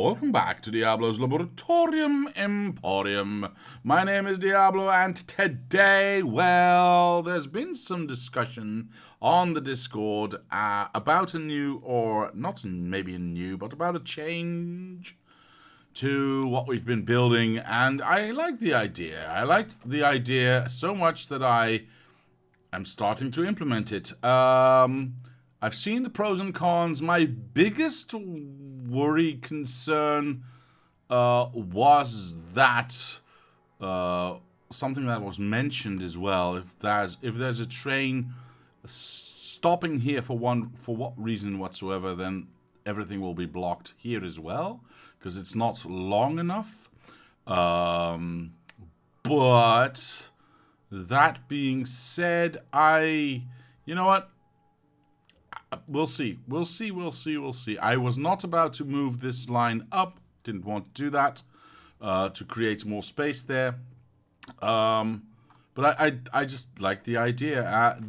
welcome back to Diablo's Laboratorium Emporium. My name is Diablo, and today, well, there's been some discussion on the Discord about a new, or not maybe a new, but about a change to what we've been building, and I like the idea. I liked the idea so much that I am starting to implement it. I've seen the pros and cons. My biggest worry, concern, was that something that was mentioned as well. If there's a train stopping here for what reason whatsoever, then everything will be blocked here as well because it's not long enough. But that being said, you know what? We'll see. I was not about to move this line up. Didn't want to do that to create more space there. But I just like the idea. Of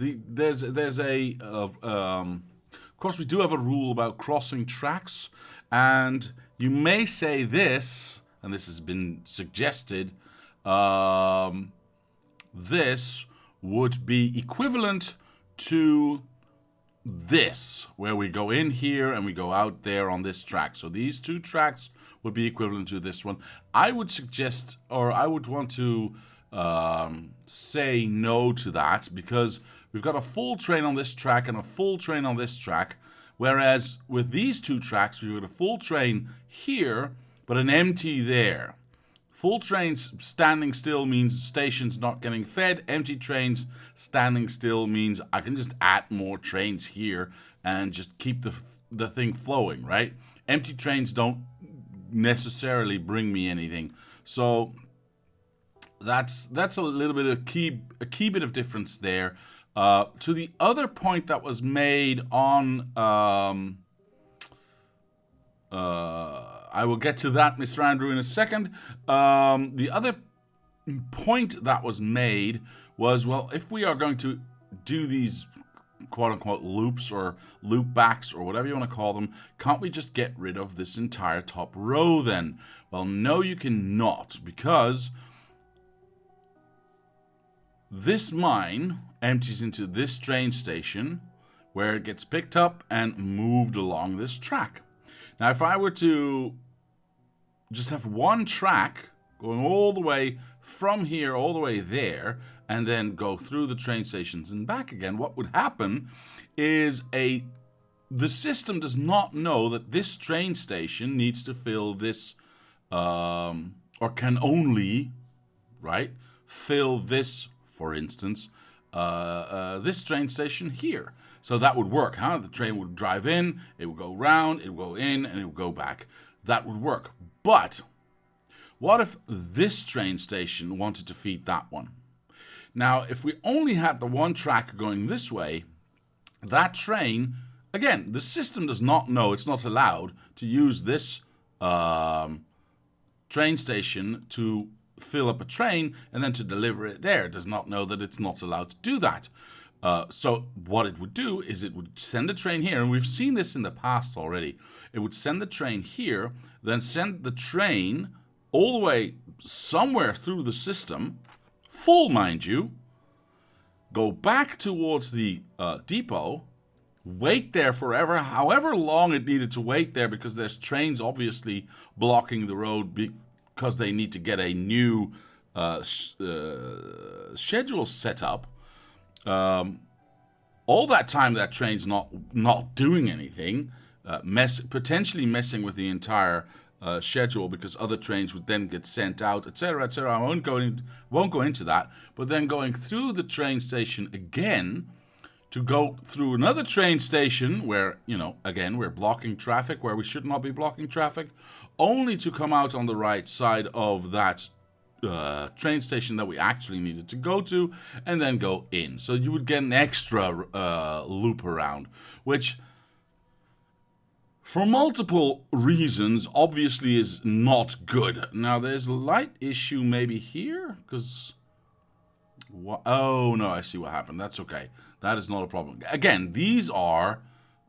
course, we do have a rule about crossing tracks, and you may say this, and this has been suggested. This would be equivalent to this, where we go in here and we go out there on this track. So these two tracks would be equivalent to this one. I would suggest, or I would want to say no to that, because we've got a full train on this track and a full train on this track, whereas with these two tracks we've got a full train here but an empty there. Full trains standing still means stations not getting fed. Empty trains standing still means I can just add more trains here and just keep the thing flowing, right? Empty trains don't necessarily bring me anything. So that's a little bit of a key bit of difference there. To the other point that was made on I will get to that, Mr. Andrew, in a second. The other point that was made was, well, if we are going to do these quote-unquote loops or loop backs or whatever you want to call them, can't we just get rid of this entire top row then? Well, no, you cannot, because this mine empties into this train station where it gets picked up and moved along this track. Now, if I were to just have one track going all the way from here all the way there and then go through the train stations and back again, what would happen is the system does not know that this train station needs to fill this or can only, right, fill this, for instance, this train station here. So that would work, huh? The train would drive in, it would go round, it would go in, and it would go back. That would work. But what if this train station wanted to feed that one? Now, if we only had the one track going this way, that train, again, the system does not know, it's not allowed to use this train station to fill up a train and then to deliver it there. It does not know that it's not allowed to do that. So what it would do is it would send a train here, and we've seen this in the past already. It would send the train here, then send the train all the way somewhere through the system, full mind you, go back towards the depot, wait there forever, however long it needed to wait there, because there's trains obviously blocking the road because they need to get a new schedule set up. All that time that train's not doing anything, potentially messing with the entire schedule, because other trains would then get sent out, etc., etc. I won't go into that. But then going through the train station again to go through another train station where, again, we're blocking traffic where we should not be blocking traffic, only to come out on the right side of that train station that we actually needed to go to, and then go in. So you would get an extra loop around, which for multiple reasons obviously is not good. Now there's a light issue maybe here, because oh no, I see what happened. That's okay, that is not a problem. Again, these are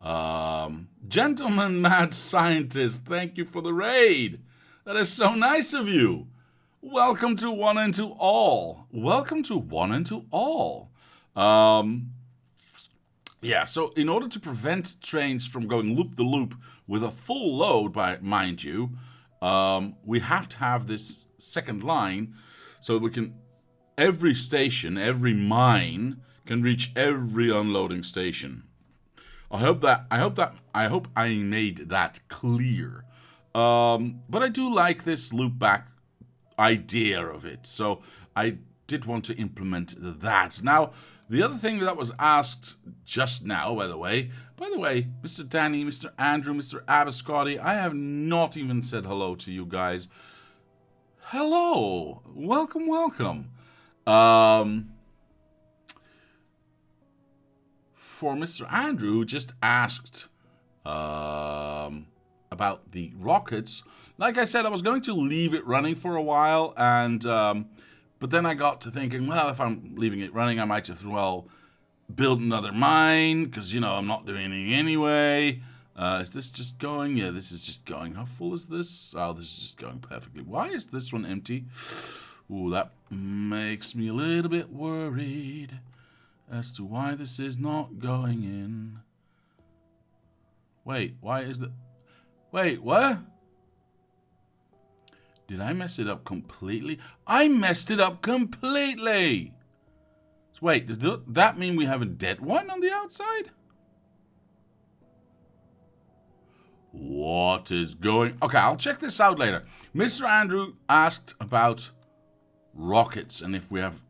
Gentleman Mad Scientist, thank you for the raid. That is so nice of you. Welcome to One and to All. Welcome to One and to All. Yeah, so in order to prevent trains from going loop-the-loop with a full load, mind you, we have to have this second line so that we can, every station, every mine can reach every unloading station. I hope I made that clear. But I do like this loop back idea of it, so I did want to implement that. Now, the other thing that was asked just now, by the way, Mr. Danny, Mr. Andrew, Mr. Abascotti, I have not even said hello to you guys. Hello, welcome, welcome. For Mr. Andrew, who just asked about the rockets, like I said, I was going to leave it running for a while, and but then I got to thinking, well, if I'm leaving it running, I might as well build another mine, because, you know, I'm not doing anything anyway. Is this just going? Yeah, this is just going. How full is this? Oh, this is just going perfectly. Why is this one empty? Ooh, that makes me a little bit worried as to why this is not going in. Wait, why is the... Wait, what? Did I mess it up completely? I messed it up completely! So wait, does that mean we have a dead one on the outside? What is going... Okay, I'll check this out later. Mr. Andrew asked about rockets and if we have...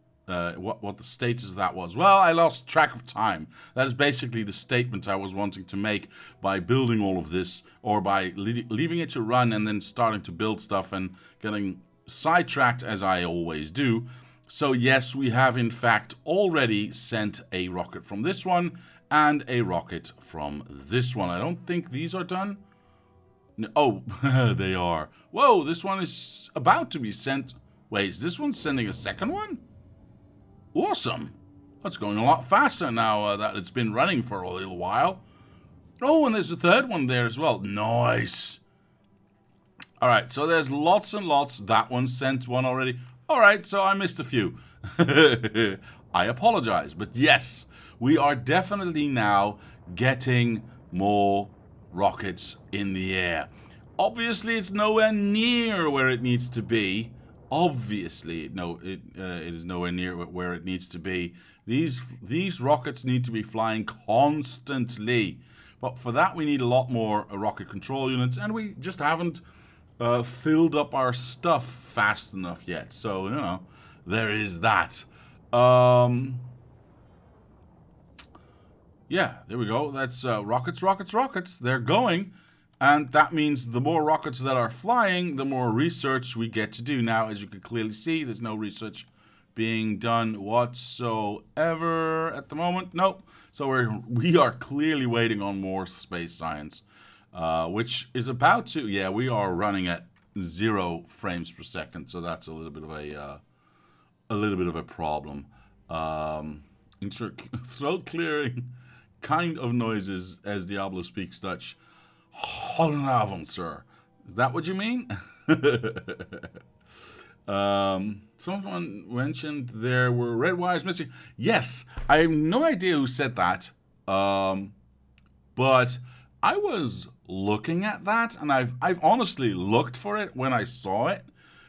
what the status of that was. Well, I lost track of time. That is basically the statement I was wanting to make by building all of this, or by leaving it to run and then starting to build stuff and getting sidetracked as I always do. So yes, we have in fact already sent a rocket from this one and a rocket from this one. I don't think these are done. No, oh, they are. Whoa, this one is about to be sent. Wait, is this one sending a second one? Awesome. That's going a lot faster now that it's been running for a little while. Oh, and there's a third one there as well. Nice. All right, so there's lots and lots. That one sent one already. All right, so I missed a few. I apologize. But yes, we are definitely now getting more rockets in the air. Obviously, it's nowhere near where it needs to be. Obviously, no, it is nowhere near where it needs to be. These rockets need to be flying constantly. But for that, we need a lot more rocket control units, and we just haven't filled up our stuff fast enough yet. So, you know, there is that. Yeah, there we go. That's rockets, rockets, rockets. They're going. And that means the more rockets that are flying, the more research we get to do. Now, as you can clearly see, there's no research being done whatsoever at the moment. Nope. So we are clearly waiting on more space science, which is about to... Yeah, we are running at 0 frames per second, so that's a little bit of a problem. Throat clearing kind of noises as Diablo speaks Dutch. Goedenavond, sir. Is that what you mean? Someone mentioned there were red wires missing. Yes, I have no idea who said that. But I was looking at that, and I've honestly looked for it when I saw it,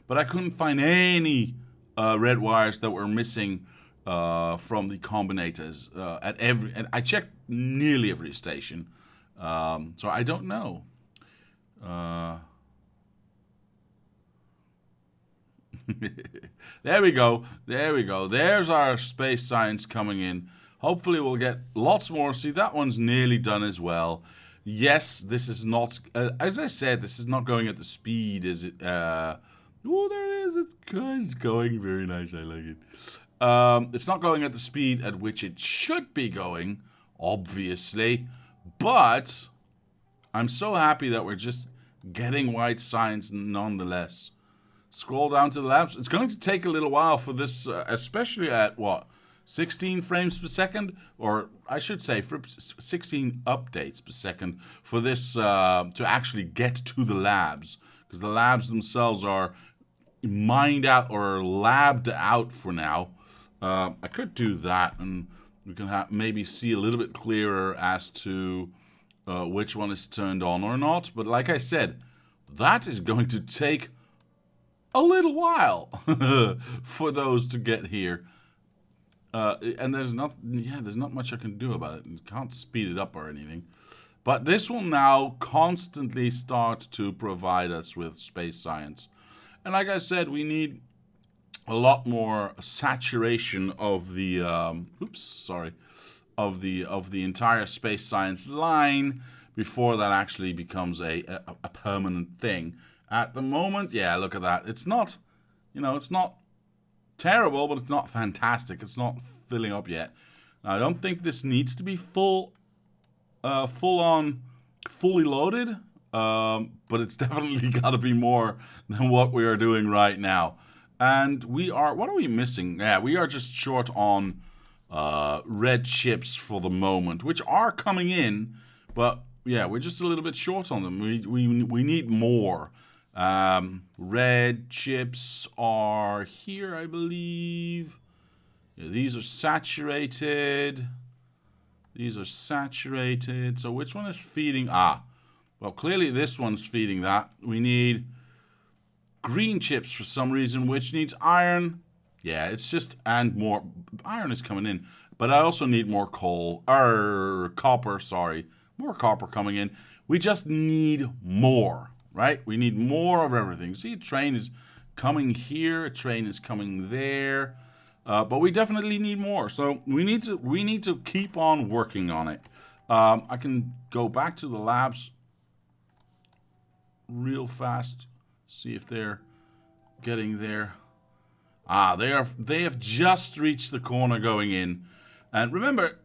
but I couldn't find any red wires that were missing from the combinators and I checked nearly every station. So I don't know. There we go. There we go. There's our space science coming in. Hopefully we'll get lots more. See, that one's nearly done as well. Yes, this is not, as I said, this is not going at the speed as it, oh, there it is. It's going very nice. I like it. It's not going at the speed at which it should be going, obviously. But I'm so happy that we're just getting white science nonetheless. Scroll down to the labs. It's going to take a little while for this, especially at, what, 16 frames per second, or I should say 16 updates per second for this to actually get to the labs, because the labs themselves are mined out or labbed out for now. I could do that, and we can maybe see a little bit clearer as to which one is turned on or not. But like I said, that is going to take a little while for those to get here. And there's not much I can do about it. You can't speed it up or anything. But this will now constantly start to provide us with space science. And like I said, we need a lot more saturation of the of the entire space science line before that actually becomes a permanent thing. At the moment, yeah, look at that. It's not, it's not terrible, but it's not fantastic. It's not filling up yet. Now, I don't think this needs to be fully loaded, but it's definitely got to be more than what we are doing right now. And what are we missing? Yeah, we are just short on red chips for the moment, which are coming in, but yeah, we're just a little bit short on them. We need more. Red chips are here, I believe. Yeah, these are saturated. These are saturated. So which one is feeding? Well, clearly this one's feeding that. We need green chips for some reason, which needs iron. Yeah, it's just, and more. Iron is coming in. But I also need more copper, sorry. More copper coming in. We just need more, right? We need more of everything. See, a train is coming here. A train is coming there. But we definitely need more. So we need to keep on working on it. I can go back to the labs real fast. See if they're getting there. They have just reached the corner going in. And remember,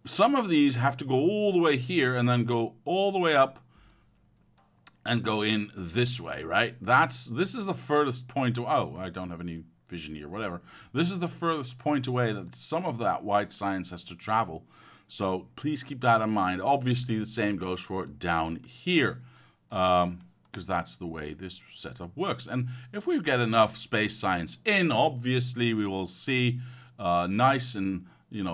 some of these have to go all the way here and then go all the way up and go in this way, right? This is the furthest point. Oh, I don't have any vision here, whatever. This is the furthest point away that some of that white science has to travel. So please keep that in mind. Obviously, the same goes for down here, because that's the way this setup works. And if we get enough space science in, obviously we will see nice and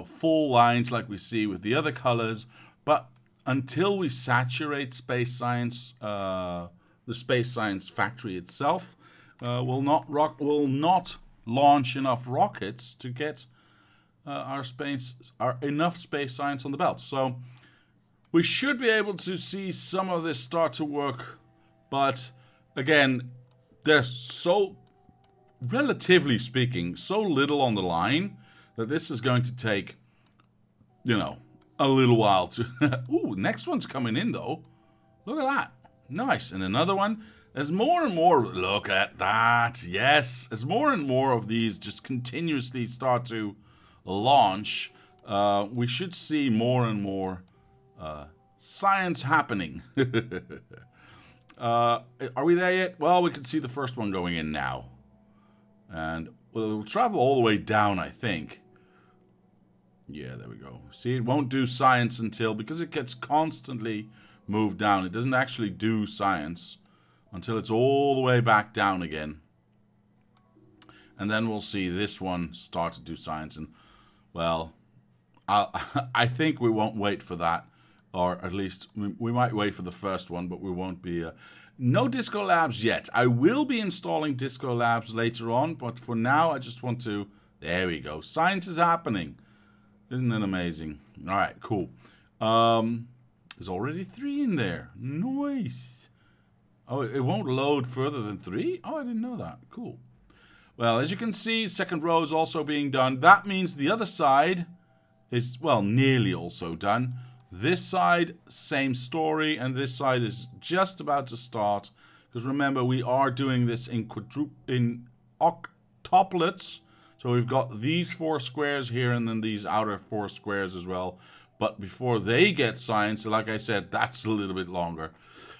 full lines like we see with the other colors. But until we saturate space science, the space science factory itself will not launch enough rockets to get enough space science on the belt. So we should be able to see some of this start to work, but again, there's so, relatively speaking, so little on the line that this is going to take, a little while to... Ooh, next one's coming in, though. Look at that. Nice. And another one. As more and more... Look at that. Yes. As more and more of these just continuously start to launch, we should see more and more science happening. Are we there yet? Well, we can see the first one going in now. And we'll travel all the way down, I think. Yeah, there we go. See, it won't do science because it gets constantly moved down. It doesn't actually do science until it's all the way back down again. And then we'll see this one start to do science. And, well, I think we won't wait for that. Or at least we might wait for the first one, but we won't be... no Disco Labs yet. I will be installing Disco Labs later on, but for now I just want to... There we go. Science is happening. Isn't it amazing? All right, cool. There's already 3 in there. Nice. Oh, it won't load further than 3? Oh, I didn't know that. Cool. Well, as you can see, second row is also being done. That means the other side is, well, nearly also done. This side, same story, and this side is just about to start. Because remember, we are doing this in octuplets. So we've got these 4 squares here and then these outer 4 squares as well. But before they get science, like I said, that's a little bit longer.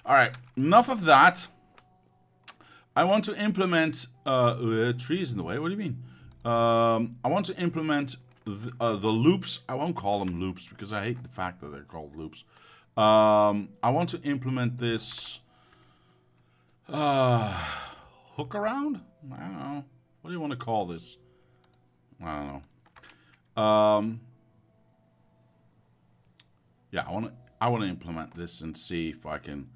All right, enough of that. I want to implement... trees in the way? What do you mean? I want to implement the loops. I won't call them loops because I hate the fact that they're called loops. I want to implement this hook around? I don't know. What do you want to call this? I don't know. Yeah, I want to implement this and see if I can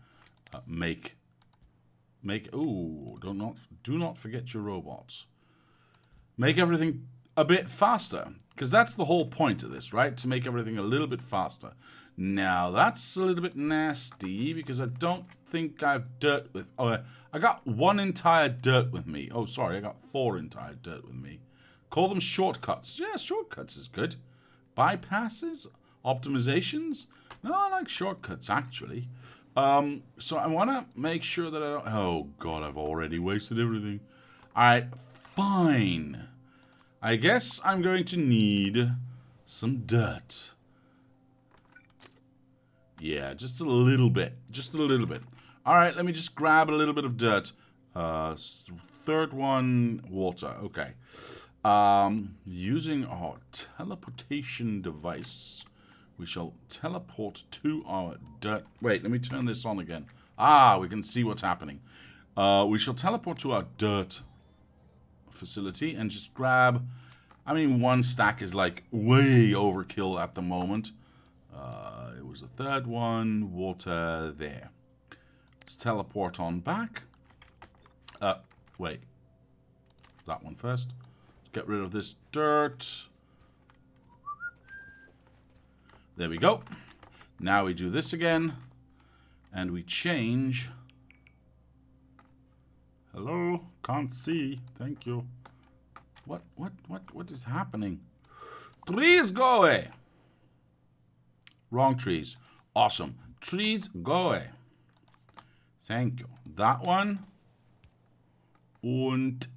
make. Ooh, do not forget your robots. Make everything a bit faster, because that's the whole point of this, right? To make everything a little bit faster. Now that's a little bit nasty because I don't think I have dirt with. Oh, I got one entire dirt with me. Oh, sorry, I got 4 entire dirt with me. Call them shortcuts. Yeah, shortcuts is good. Bypasses, optimizations. No, I like shortcuts actually. So I want to make sure that I don't... Oh, God, I've already wasted everything. Alright, fine. I guess I'm going to need some dirt. Yeah, just a little bit. Just a little bit. Alright, let me just grab a little bit of dirt. Third one, water. Okay. Using our teleportation device... We shall teleport to our dirt... Wait, let me turn this on again. Ah, we can see what's happening. We shall teleport to our dirt facility and just grab... I mean, 1 stack is like way overkill at the moment. It was the 3rd one. Water there. Let's teleport on back. Wait. That one first. Let's get rid of this dirt. There we go. Now we do this again. And we change. Hello? Can't see. Thank you. What is happening? Trees, go away. Wrong trees. Awesome. Trees, go away. Thank you. That one. And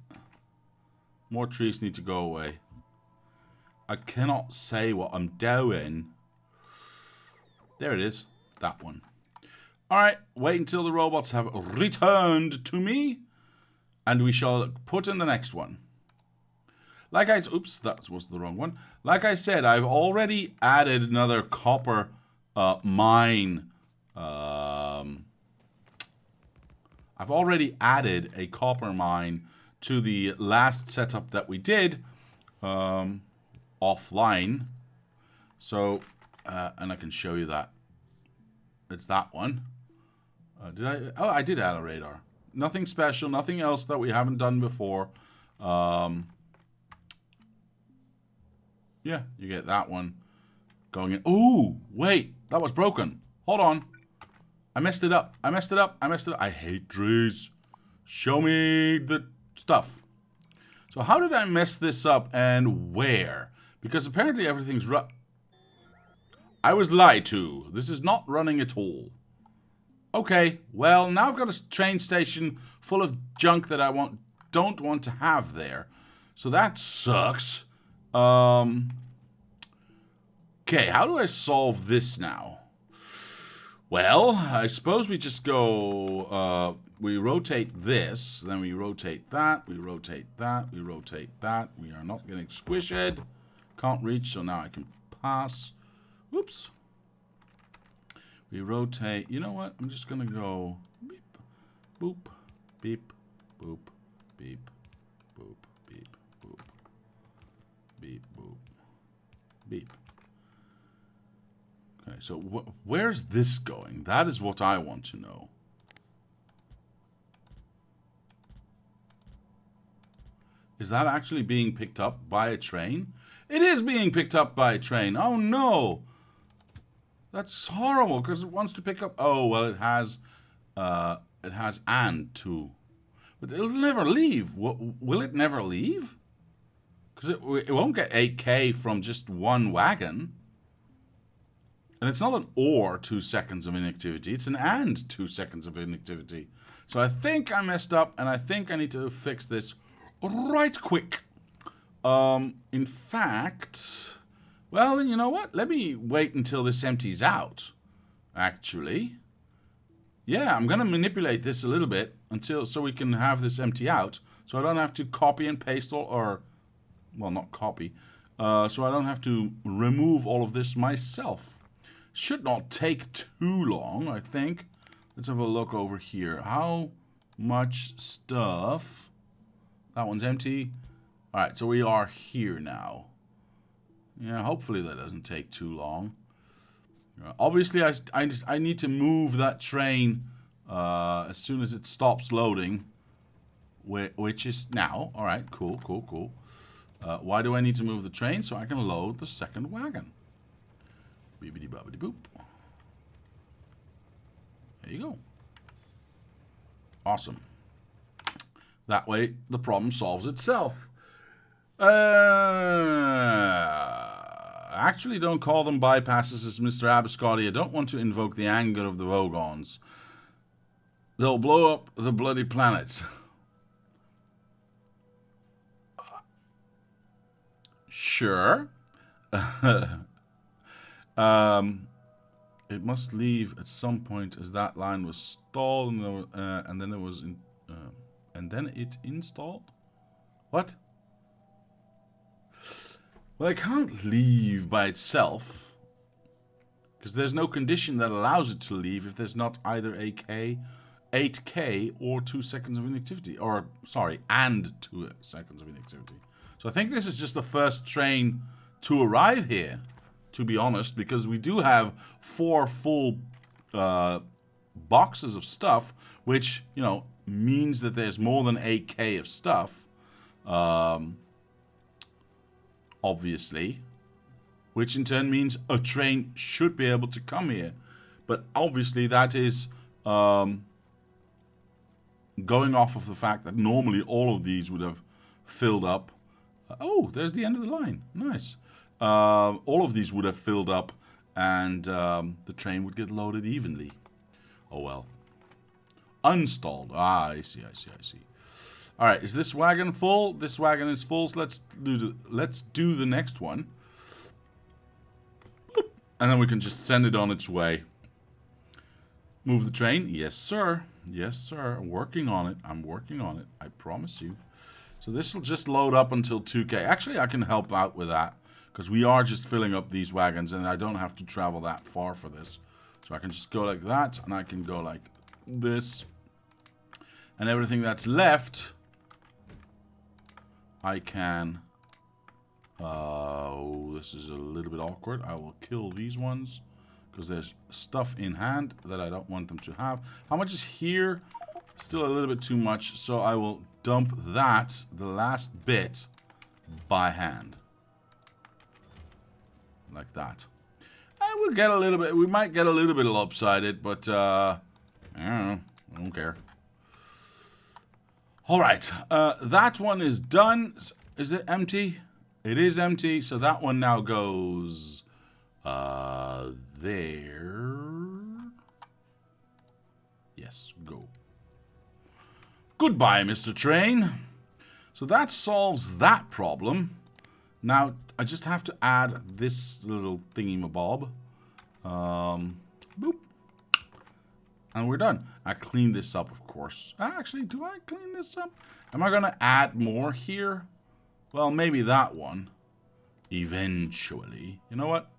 more trees need to go away. I cannot say what I'm doing. There it is. That one. Alright, wait until the robots have returned to me. And we shall put in the next one. Like I... Oops, that was the wrong one. Like I said, I've already added another copper mine. I've already added a copper mine to the last setup that we did offline. So... and I can show you that. It's that one. Did I? Oh, I did add a radar. Nothing special. Nothing else that we haven't done before. Yeah, you get that one going in. Ooh, wait. That was broken. Hold on. I messed it up. I messed it up. I messed it up. I hate trees. Show me the stuff. So how did I mess this up and where? Because apparently everything's I was lied to. This is not running at all. Okay, well, now I've got a train station full of junk that I don't want to have there. So that sucks. Okay, how do I solve this now? Well, I suppose we just go, we rotate this, then we rotate that, we rotate that, we rotate that. We are not getting squished. Can't reach, so now I can pass. Whoops. We rotate. You know what? I'm just going to go beep, boop, beep, boop, beep, boop, beep, boop, beep, boop, beep. Okay, so where's this going? That is what I want to know. Is that actually being picked up by a train? It is being picked up by a train. Oh no! That's horrible because it wants to pick up. Oh well, it has and too, but it'll never leave. Will it never leave? Because it won't get 8K from just one wagon. And it's not an or 2 seconds of inactivity. It's an and 2 seconds of inactivity. So I think I messed up, and I think I need to fix this right quick. In fact, well, you know what? Let me wait until this empties out, actually. Yeah, I'm going to manipulate this a little bit so we can have this empty out. So I don't have to copy and paste or well, not copy, so I don't have to remove all of this myself. Should not take too long, I think. Let's have a look over here. How much stuff? That one's empty. All right, so we are here now. Yeah, hopefully that doesn't take too long. Obviously, I need to move that train as soon as it stops loading, which is now. All right, cool, cool, cool. Why do I need to move the train? So I can load the second wagon. Beepity boppity boop. There you go. Awesome. That way, the problem solves itself. Actually, don't call them bypasses, as Mr. Abiscotti. I don't want to invoke the anger of the Vogons. They'll blow up the bloody planet. Sure. It must leave at some point, as that line was stalled, and then it was and then it installed. What? Well, I can't leave by itself, because there's no condition that allows it to leave if there's not either 8K or 2 seconds of inactivity. Or, sorry, and 2 seconds of inactivity. So I think this is just the first train to arrive here, to be honest, because we do have 4 full boxes of stuff, which, you know, means that there's more than 8K of stuff. Obviously, which in turn means a train should be able to come here. But obviously that is going off of the fact that normally all of these would have filled up. Oh, there's the end of the line. Nice. All of these would have filled up, and the train would get loaded evenly. Oh well. Unstalled. Ah, I see, I see, I see. All right, is this wagon full? This wagon is full, so let's do the next one. Boop. And then we can just send it on its way. Move the train. Yes, sir. Yes, sir. Working on it. I'm working on it. I promise you. So this will just load up until 2K. Actually, I can help out with that, because we are just filling up these wagons, and I don't have to travel that far for this. So I can just go like that, and I can go like this. And everything that's left, I can... oh, this is a little bit awkward. I will kill these ones, because there's stuff in hand that I don't want them to have. How much is here? Still a little bit too much, so I will dump that, the last bit, by hand. Like that. And we'll get a little bit, we might get a little bit lopsided, but I don't know. I don't care. Alright, that one is done. Is it empty? It is empty, so that one now goes there. Yes, go. Goodbye, Mr. Train. So that solves that problem. Now, I just have to add this little thingy-mabob. Boop. And we're done. I clean this up, of course. Actually, do I clean this up? Am I going to add more here? Well, maybe that one. Eventually. You know what?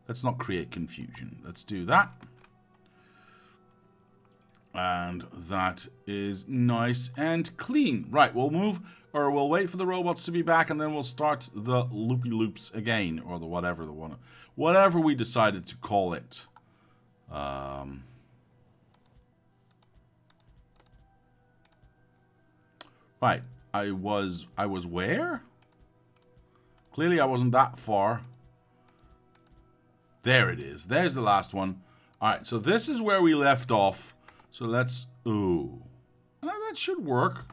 Let's not create confusion. Let's do that. And that is nice and clean. Right, we'll move, or we'll wait for the robots to be back, and then we'll start the loopy loops again, or the whatever we decided to call it. Right, I was where? Clearly I wasn't that far. There it is. There's the last one. All right, so this is where we left off. So let's... ooh. That should work.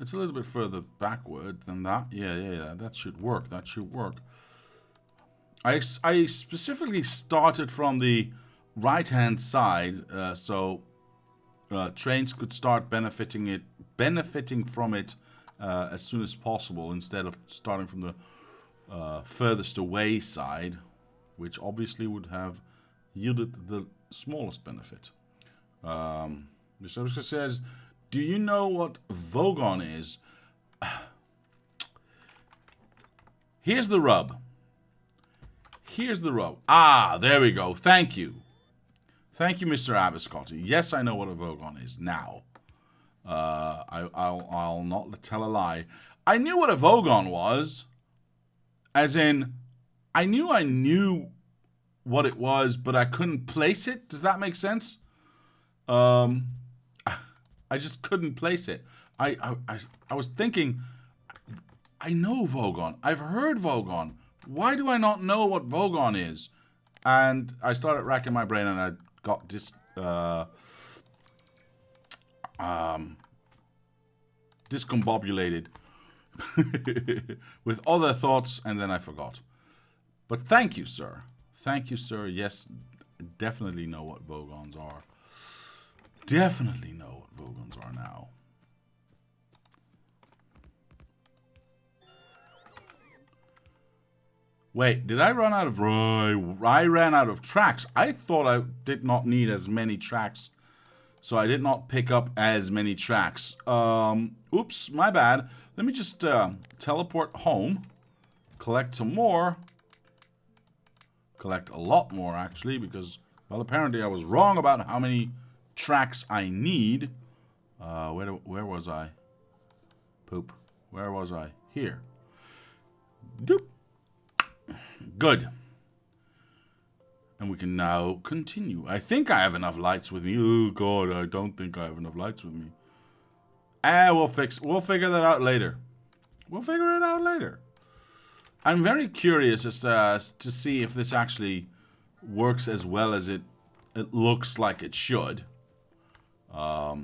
It's a little bit further backward than that. Yeah. That should work. That should work. I specifically started from the right-hand side, so trains could start benefiting from it as soon as possible, instead of starting from the furthest away side, which obviously would have yielded the smallest benefit. Mr. says, do you know what Vogon is? Here's the rub. Here's the rub. Ah, there we go. Thank you. Thank you, Mr. Abiscotti. Yes, I know what a Vogon is now. I'll not tell a lie. I knew what a Vogon was. As in, I knew what it was, but I couldn't place it. Does that make sense? I just couldn't place it. I was thinking, I know Vogon. I've heard Vogon. Why do I not know what Vogon is? And I started racking my brain, and I got discombobulated with other thoughts, and then I forgot. But thank you, sir. Thank you, sir. Yes, definitely know what Vogons are. Definitely know what Vogons are now. Wait, did I run out of... I ran out of tracks. I thought I did not need as many tracks, so I did not pick up as many tracks. Oops, my bad. Let me just teleport home, collect some more. Collect a lot more, actually, because, well, apparently I was wrong about how many tracks I need. Where was I? Poop. Where was I? Here. Doop. Good. And we can now continue. I think I have enough lights with me. Oh, God, I don't think I have enough lights with me. We'll figure that out later. We'll figure it out later. I'm very curious as to see if this actually works as well as it looks like it should. Yeah,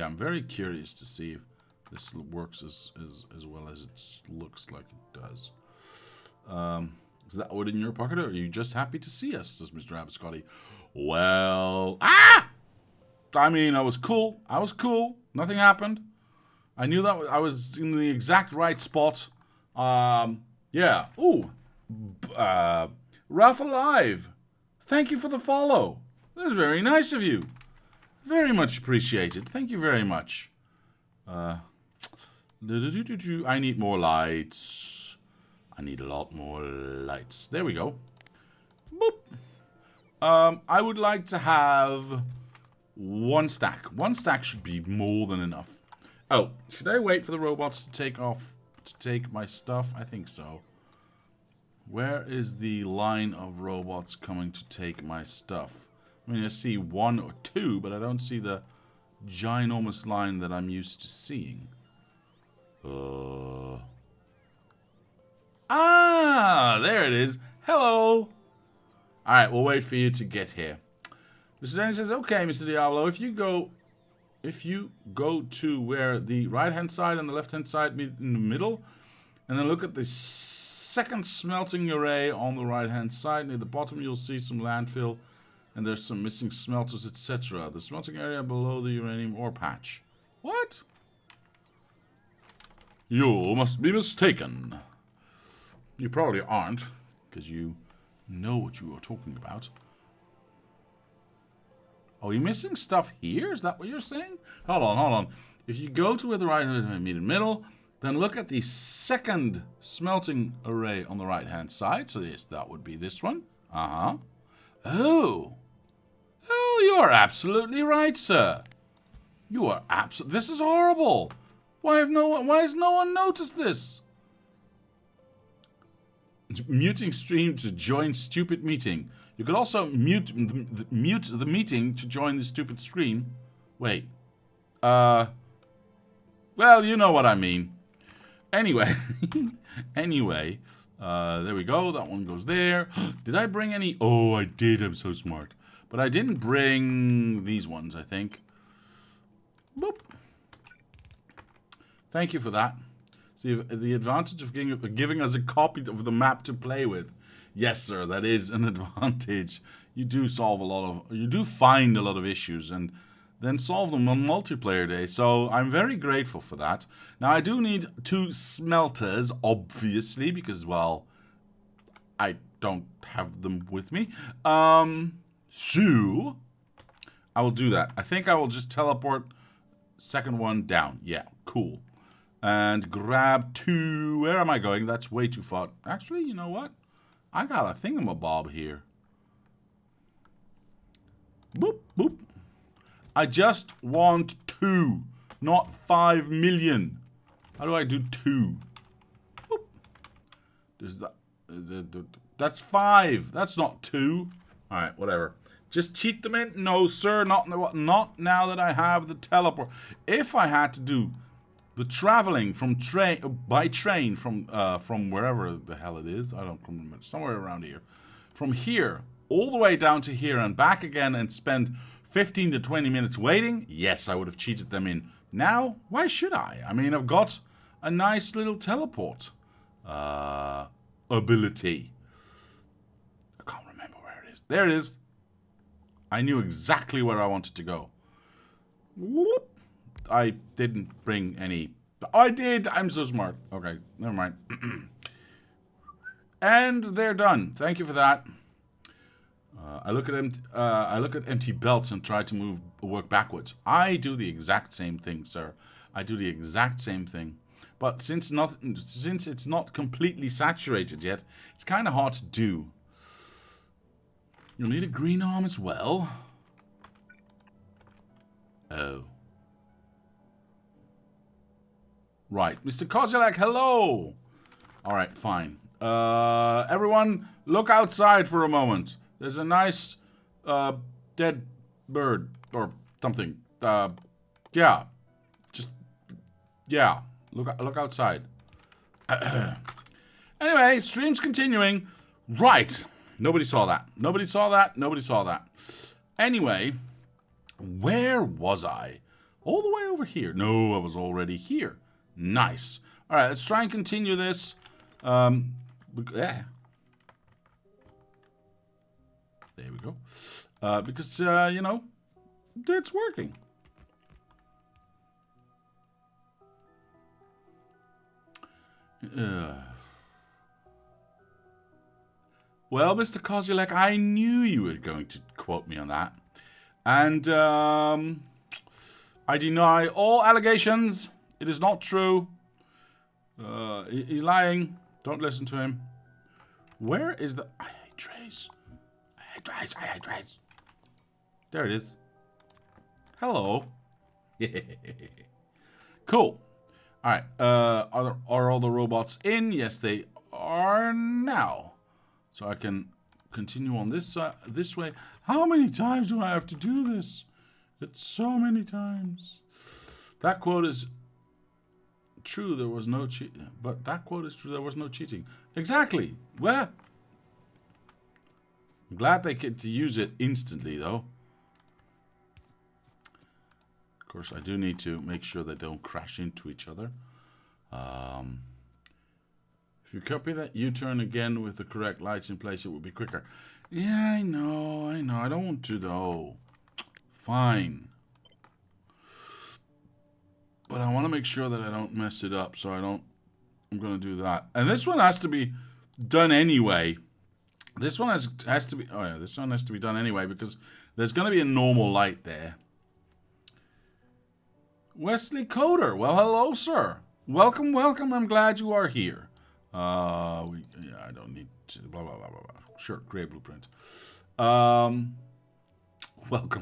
I'm very curious to see if this works as well as it looks like it does. Is that wood in your pocket, or are you just happy to see us, says Mr. Abiscotti. Well, I mean, I was cool. I was cool. Nothing happened. I knew that I was in the exact right spot. Yeah. Ooh. Ralph Alive. Thank you for the follow. That was very nice of you. Very much appreciated. Thank you very much. I need more lights. I need a lot more lights. There we go. Boop. I would like to have one stack. One stack should be more than enough. Oh, should I wait for the robots to take my stuff? I think so. Where is the line of robots coming to take my stuff? I mean, I see one or two, but I don't see the ginormous line that I'm used to seeing. There it is. Hello. Alright, we'll wait for you to get here. Mr. Danny says, okay, Mr. Diablo, if you go to where the right-hand side and the left-hand side meet in the middle, and then look at the second smelting array on the right-hand side, near the bottom you'll see some landfill, and there's some missing smelters, etc. The smelting area below the uranium ore patch. What? You must be mistaken. You probably aren't, because you know what you are talking about. Oh, you're missing stuff here? Is that what you're saying? Hold on. If you go to where the right-hand meet in the middle, then look at the second smelting array on the right-hand side. So yes, that would be this one. Oh, you are absolutely right, sir. You are this is horrible. Why has no one noticed this? Muting stream to join stupid meeting. You could also mute the meeting to join the stupid screen. Wait. Well, you know what I mean. Anyway. There we go. That one goes there. Did I bring any? Oh, I did. I'm so smart. But I didn't bring these ones, I think. Boop. Thank you for that. See, the advantage of giving us a copy of the map to play with. Yes, sir, that is an advantage. You do find a lot of issues and then solve them on multiplayer day. So I'm very grateful for that. Now I do need 2 smelters, obviously, because, well, I don't have them with me. So I will do that. I think I will just teleport second one down. Yeah, cool. And grab 2. Where am I going? That's way too far. Actually, you know what? I got a thingamabob here. Boop, boop. I just want 2, not 5 million. How do I do 2? Boop. Does that... That's 5. That's not 2. Alright, whatever. Just cheat them in? No, sir. Not now that I have the teleport. If I had to do the traveling from by train from wherever the hell it is, I don't remember, somewhere around here, from here all the way down to here and back again, and spend 15 to 20 minutes waiting, yes, I would have cheated them in. Now, why should I? I mean, I've got a nice little teleport ability. I can't remember where it is. There it is. I knew exactly where I wanted to go. Whoop. I didn't bring any... I did! I'm so smart. Okay, never mind. And they're done. Thank you for that. I look at empty belts and try to work backwards. I do the exact same thing, sir. I do the exact same thing. But since it's not completely saturated yet, it's kind of hard to do. You'll need a green arm as well. Oh. Right. Mr. Kozilek, hello! Alright, fine. Everyone, look outside for a moment. There's a nice, dead bird. Or something. Yeah. Just, yeah. Look outside. Anyway, stream's continuing. Right. Nobody saw that. Nobody saw that. Nobody saw that. Anyway, where was I? All the way over here. No, I was already here. Nice. All right, let's try and continue this. There we go. Because, you know, it's working. Well, Mr. Kozilek, I knew you were going to quote me on that. And, I deny all allegations. It is not true. He's lying. Don't listen to him. Where is the... I hate trays. I hate trays. I hate trays. There it is. Hello. Cool. Alright. Are all the robots in? Yes, they are now. So I can continue on this way. How many times do I have to do this? It's so many times. That quote is... true, there was no cheating. But that quote is true, there was no cheating. Exactly. Where? I'm glad they get to use it instantly, though. Of course, I do need to make sure they don't crash into each other. If you copy that U-turn again with the correct lights in place, it would be quicker. Yeah, I know. I don't want to, though. Fine. But I want to make sure that I don't mess it up, so I'm going to do that. And this one has to be done anyway. This one has to be... oh, yeah, this one has to be done anyway, because there's going to be a normal light there. Wesley Coder. Well, hello, sir. Welcome, welcome. I'm glad you are here. I don't need to... blah, blah, blah, blah, blah. Sure, create blueprint. Welcome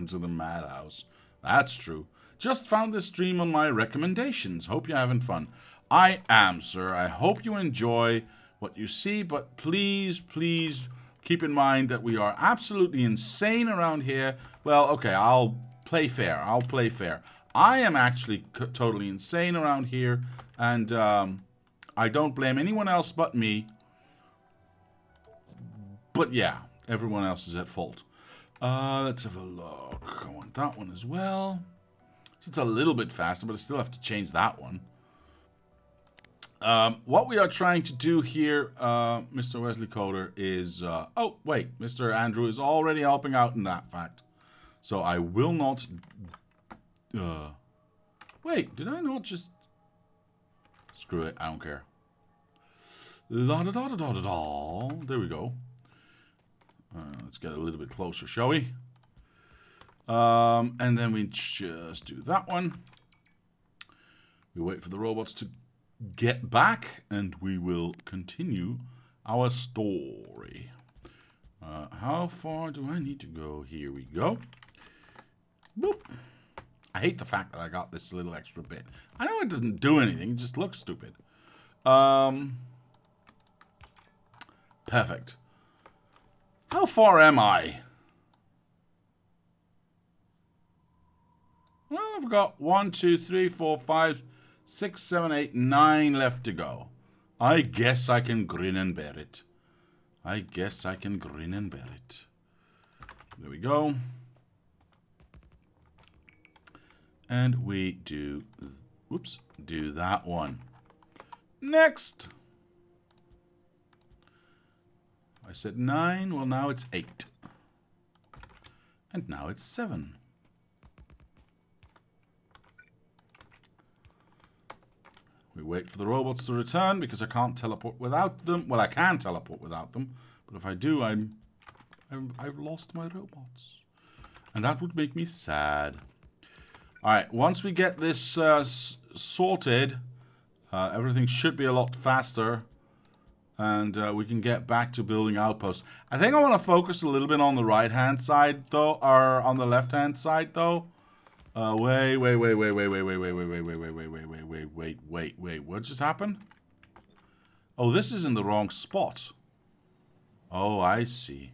to the madhouse. That's true. Just found this stream on my recommendations. Hope you're having fun. I am, sir. I hope you enjoy what you see, but please, please keep in mind that we are absolutely insane around here. Well, okay, I'll play fair. I'll play fair. I am actually totally insane around here, and I don't blame anyone else but me. But yeah, everyone else is at fault. Let's have a look. I want that one as well. It's a little bit faster, but I still have to change that one. What we are trying to do here, Mr. Wesley Coder, is... oh, wait. Mr. Andrew is already helping out in that fact. So I will not... wait, did I not just... screw it, I don't care. La-da-da-da-da-da-da. There we go. Let's get a little bit closer, shall we? And then we just do that one. We wait for the robots to get back and we will continue our story. How far do I need to go? Here we go. Boop. I hate the fact that I got this little extra bit. I know it doesn't do anything, it just looks stupid. Perfect. How far am I? Well, I've got 1, 2, 3, 4, 5, 6, 7, 8, 9 left to go. I guess I can grin and bear it. I guess I can grin and bear it. There we go. And we do, whoops, do that one. Next. I said 9, well now it's 8. And now it's 7. We wait for the robots to return because I can't teleport without them. Well, I can teleport without them, but if I do, I've lost my robots. And that would make me sad. Alright, once we get this sorted, everything should be a lot faster. And we can get back to building outposts. I think I want to focus a little bit on the right-hand side, though, or on the left-hand side, though. Wait. What just happened? Oh, this is in the wrong spot. Oh, I see.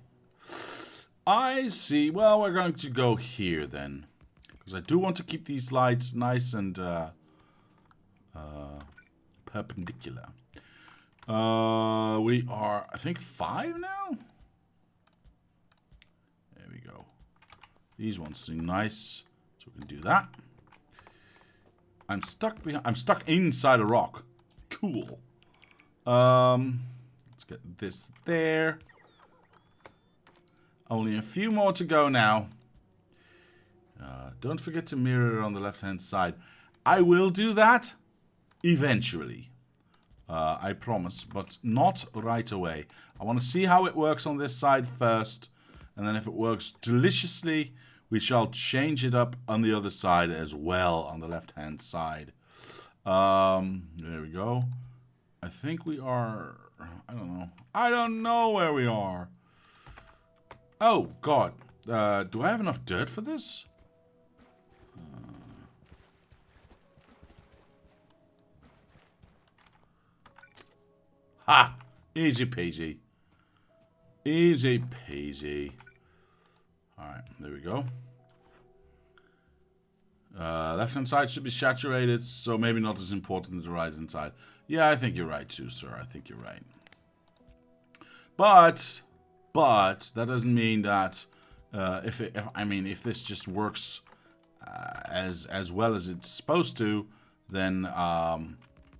I see. Well, we're going to go here, then. Because I do want to keep these lights nice and perpendicular. We are, I think, 5 now? There we go. These ones seem nice. So we can do that. I'm stuck behind. I'm stuck inside a rock. Cool. Let's get this there. Only a few more to go now. Don't forget to mirror it on the left-hand side. I will do that eventually. I promise, but not right away. I want to see how it works on this side first, and then if it works deliciously, we shall change it up on the other side as well, on the left-hand side. There we go. I think we are... I don't know. I don't know where we are. Oh, God. Do I have enough dirt for this? Ha! Easy peasy. Easy peasy. Alright, there we go. Left-hand side should be saturated, so maybe not as important as the right-hand side. Yeah, I think you're right too, sir. I think you're right. But that doesn't mean that if this just works as well as it's supposed to, then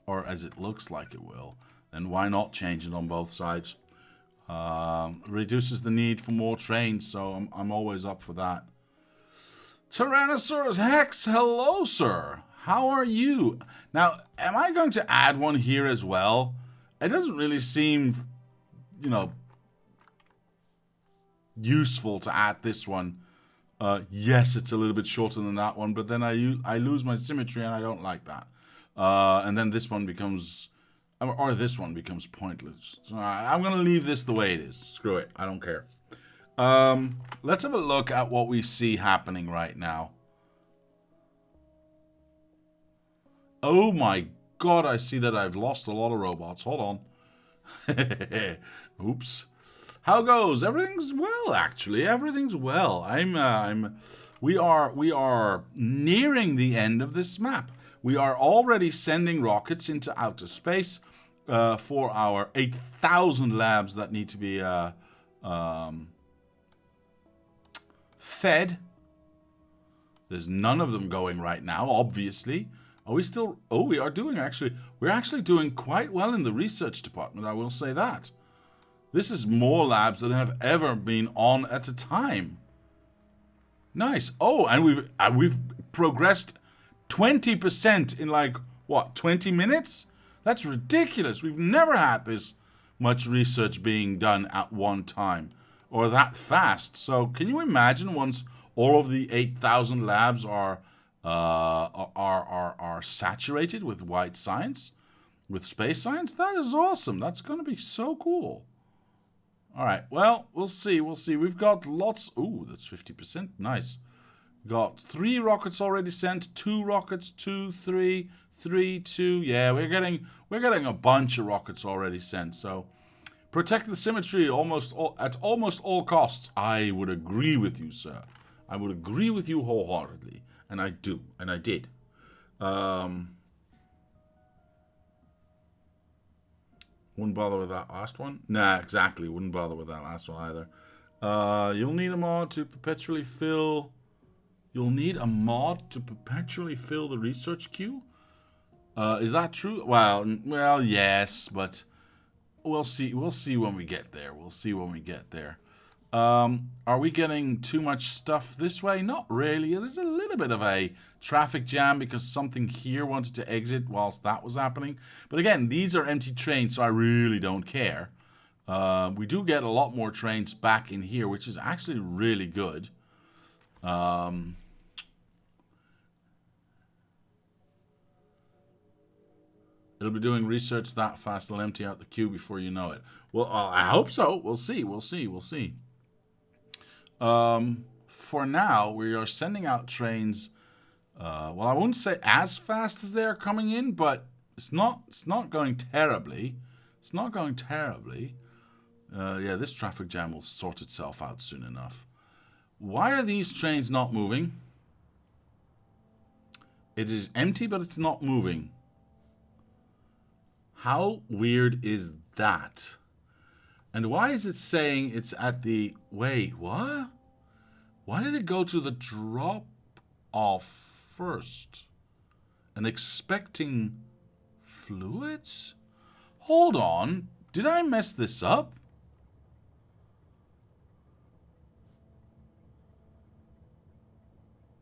or as it looks like it will, then why not change it on both sides? Reduces the need for more trains, so I'm always up for that. Tyrannosaurus Hex, hello, sir. How are you? Now, am I going to add one here as well? It doesn't really seem, you know, useful to add this one. Yes, it's a little bit shorter than that one, but then I lose my symmetry, and I don't like that. And then this one becomes... Or this one becomes pointless. So I'm going to leave this the way it is. Screw it. I don't care. Let's have a look at what we see happening right now. Oh my god, I see that I've lost a lot of robots. Hold on. Oops. How goes? Everything's well, actually. Everything's well. We are nearing the end of this map. We are already sending rockets into outer space for our 8,000 labs that need to be fed. There's none of them going right now, obviously. Are we still... Oh, we are doing actually... We're actually doing quite well in the research department, I will say that. This is more labs than have ever been on at a time. Nice. Oh, and we've progressed 20% in like, what, 20 minutes? That's ridiculous. We've never had this much research being done at one time. Or that fast. So can you imagine once all of the 8,000 labs are saturated with white science? with space science? That is awesome. That's going to be so cool. All right. Well, we'll see. We'll see. We've got lots. Ooh, that's 50%. Nice. Got 3 rockets already sent. 2 rockets. 2, 3, 3, 2. Yeah, we're getting a bunch of rockets already sent. So protect the symmetry at almost all costs. I would agree with you, sir. I would agree with you wholeheartedly, and I do, and I did. Wouldn't bother with that last one. Nah, exactly. Wouldn't bother with that last one either. You'll need a mod to perpetually fill. You'll need a mod to perpetually fill the research queue. Is that true? Well, yes, but we'll see. We'll see when we get there. We'll see when we get there. Are we getting too much stuff this way? Not really. There's a little bit of a traffic jam because something here wanted to exit whilst that was happening. But again, these are empty trains, so I really don't care. We do get a lot more trains back in here, which is actually really good. It'll be doing research that fast, it'll empty out the queue before you know it. Well, I hope so. We'll see. We'll see. We'll see. For now, we are sending out trains. Well, I wouldn't say as fast as they're coming in, but it's not going terribly. It's not going terribly. Yeah, this traffic jam will sort itself out soon enough. Why are these trains not moving? It is empty, but it's not moving. How weird is that? And why is it saying it's at the... Wait, what? Why did it go to the drop-off first? And expecting fluids? Hold on. Did I mess this up?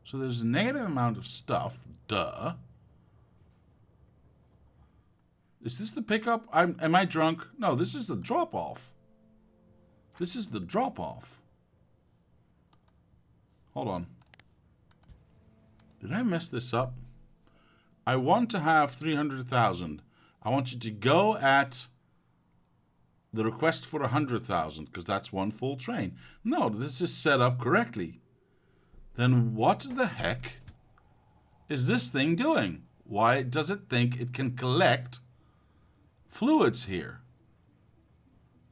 So there's a negative amount of stuff. Duh. Is this the pickup? Am I drunk? No, this is the drop-off. This is the drop-off. Hold on. Did I mess this up? I want to have 300,000. I want you to go at the request for 100,000 because that's one full train. No, this is set up correctly. Then what the heck is this thing doing? Why does it think it can collect fluids here?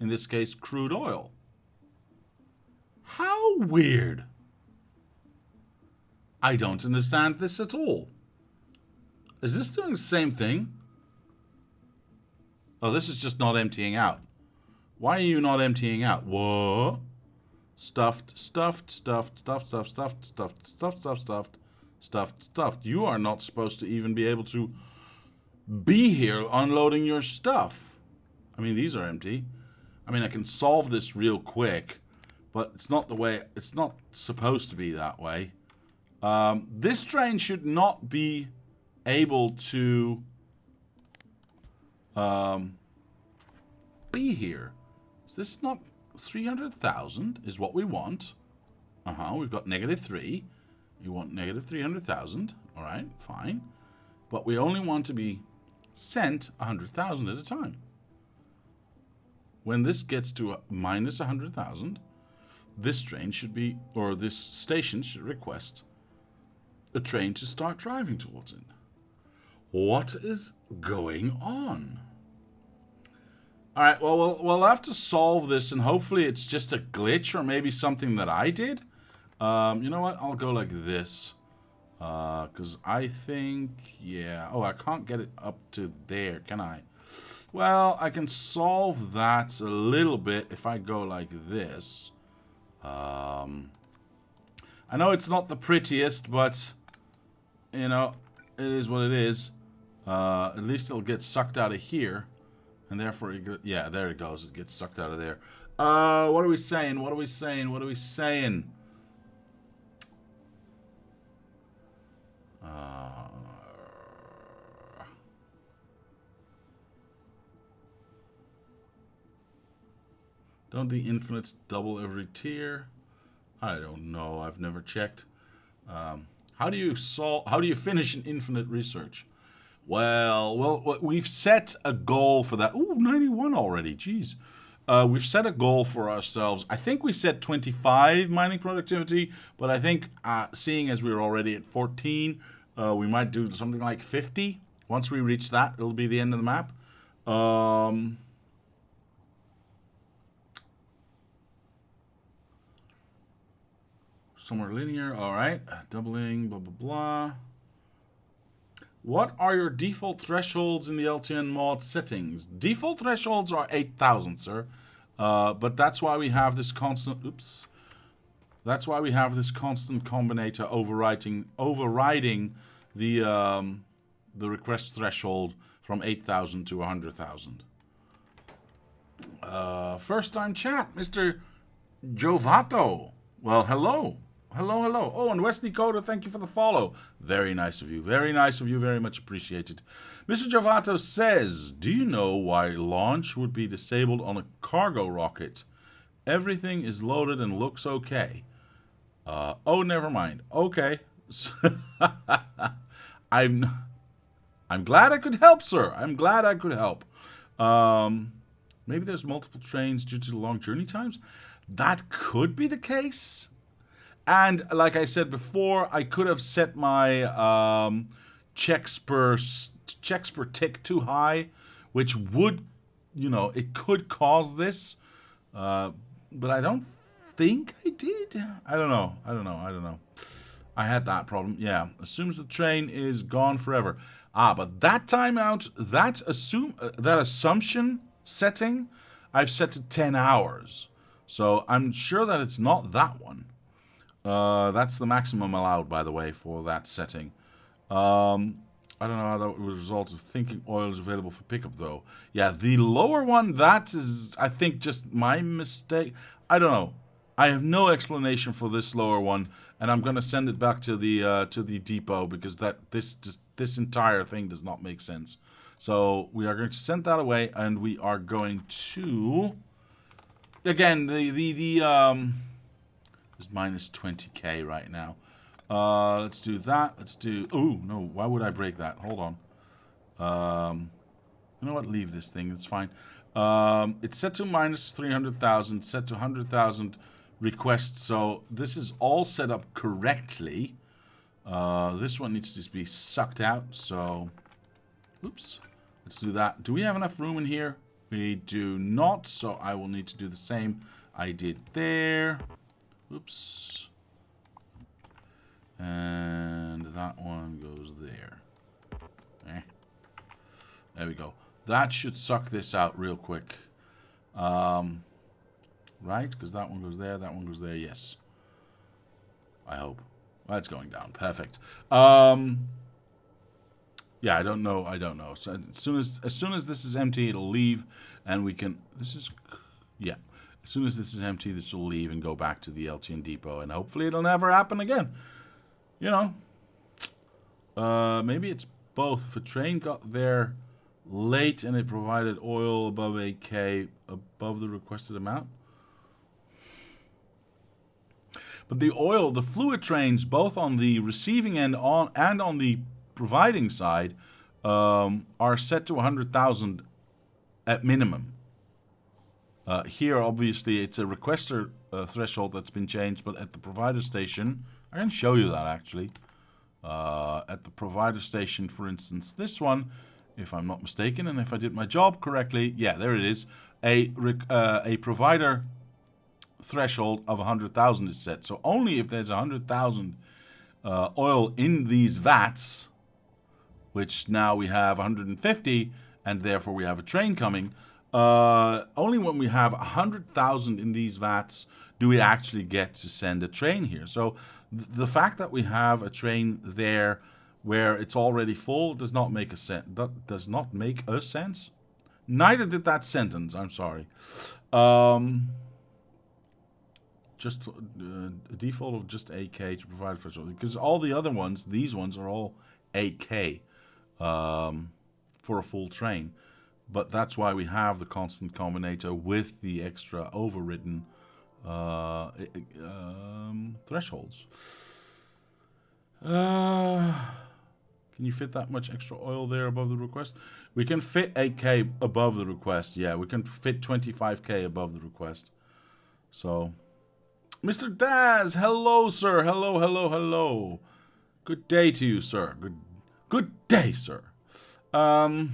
In this case, crude oil. How weird. I don't understand this at all. Is this doing the same thing? Oh, this is just not emptying out. Why are you not emptying out? What? Stuffed. You are not supposed to even be able to be here unloading your stuff. I mean, these are empty. I mean, I can solve this real quick, but it's not the way, it's not supposed to be that way. This train should not be able to be here. Is this not 300,000 is what we want? We've got -3. You want -300,000. All right, fine. But we only want to be sent 100,000 at a time. When this gets to minus 100,000, this train should be, or this station should request a train to start driving towards it. What is going on? All right, well, we'll have to solve this, and hopefully it's just a glitch or maybe something that I did. You know what? I'll go like this. Because I think, yeah. Oh, I can't get it up to there, can I? Well, I can solve that a little bit if I go like this. I know it's not the prettiest, but, you know, it is what it is. At least it'll get sucked out of here. And therefore, yeah, there it goes. It gets sucked out of there. What are we saying? What are we saying? What are we saying? Don't the infinites double every tier? I don't know. I've never checked. How do you finish an infinite research? Well, we've set a goal for that. Ooh, 91 already. Jeez. We've set a goal for ourselves. I think we set 25 mining productivity, but I think seeing as we're already at 14, we might do something like 50. Once we reach that, it'll be the end of the map. Somewhere linear. All right. Doubling, blah, blah, blah. What are your default thresholds in the LTN mod settings? Default thresholds are 8,000, sir. But that's why we have this constant... Oops. That's why we have this constant combinator overriding the request threshold from 8,000 to 100,000. First time chat, Mr. Jovato. Well, hello. Hello. Oh, and Wesley Coda, thank you for the follow. Very nice of you. Very nice of you. Very much appreciated. Mr. Jovato says, do you know why launch would be disabled on a cargo rocket? Everything is loaded and looks okay. Oh, never mind. Okay. I'm glad I could help, sir. I'm glad I could help. Maybe there's multiple trains due to the long journey times. That could be the case. And like I said before, I could have set my checks per tick too high, which would, it could cause this. But I don't think I did. I don't know. I had that problem. Yeah, assumes the train is gone forever. But that timeout, that assumption setting, I've set to 10 hours. So I'm sure that it's not that one. That's the maximum allowed, by the way, for that setting. I don't know how that would result of thinking oil is available for pickup, though. Yeah, the lower one, that is, I think, just my mistake. I don't know. I have no explanation for this lower one, and I'm going to send it back to the depot because this entire thing does not make sense. So we are going to send that away, and we are going to again it's minus 20k right now. Let's do that. Let's do... Oh, no. Why would I break that? Hold on. You know what? Leave this thing. It's fine. It's set to minus 300,000. Set to 100,000 requests. So this is all set up correctly. This one needs to be sucked out. So... Oops. Let's do that. Do we have enough room in here? We do not. So I will need to do the same I did there. Oops. And that one goes there. There we go. That should suck this out real quick. Right? Because that one goes there, that one goes there. Yes. I hope. Well, it's going down. Perfect. Yeah, I don't know. So as soon as this is empty, it'll leave, and we can... Yeah. As soon as this is empty, this will leave and go back to the LTN depot, and hopefully it'll never happen again. Maybe it's both. If a train got there late and it provided oil above 8k above the requested amount. But the fluid trains, both on the receiving end and on the providing side, are set to 100,000 at minimum. Here, obviously, it's a requester threshold that's been changed, but at the provider station, I can show you that, actually. At the provider station, for instance, this one, if I'm not mistaken, and if I did my job correctly, yeah, there it is. A provider threshold of 100,000 is set. So only if there's 100,000 oil in these vats, which now we have 150, and therefore we have a train coming, only when we have 100,000 in these vats do we actually get to send a train here. So the fact that we have a train there where it's already full does not make a sense. That does not make a sense. Neither did that sentence. I'm sorry. Just a default of just 8k to provide for, because all the other ones, these ones are all 8k for a full train. But that's why we have the constant combinator with the extra overridden thresholds. Can you fit that much extra oil there above the request? We can fit 8K above the request. Yeah, we can fit 25K above the request. So, Mr. Daz, hello, sir. Hello, hello, hello. Good day to you, sir. Good day, sir. I've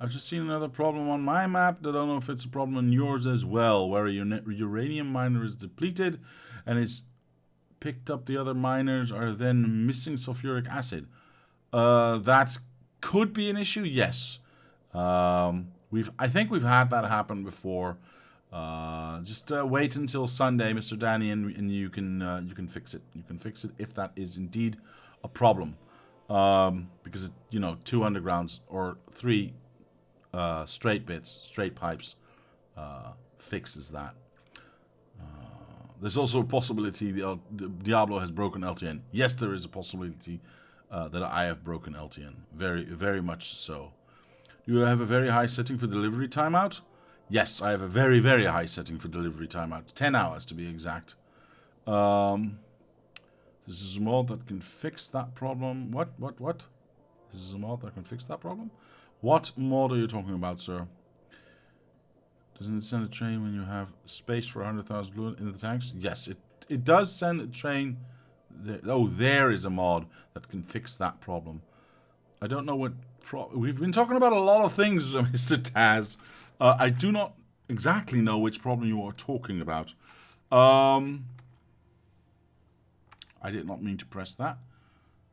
just seen another problem on my map. I don't know if it's a problem on yours as well, where a uranium miner is depleted and it's picked up the other miners are then missing sulfuric acid. That could be an issue, yes. I think we've had that happen before. Just wait until Sunday, Mr. Danny, and you can fix it. You can fix it if that is indeed a problem. Because you know, 2 undergrounds or 3 straight pipes fixes that. There's also a possibility the Diablo has broken LTN. Yes, there is a possibility that I have broken LTN. Very, very much so. Do you have a very high setting for delivery timeout? Yes, I have a very, very high setting for delivery timeout. 10 hours to be exact. This is a mod that can fix that problem. What? This is a mod that can fix that problem? What mod are you talking about, sir? Doesn't it send a train when you have space for 100,000 blue in the tanks? Yes, it does send a train. There is a mod that can fix that problem. I don't know what... We've been talking about a lot of things, Mr. Taz. I do not exactly know which problem you are talking about. I did not mean to press that.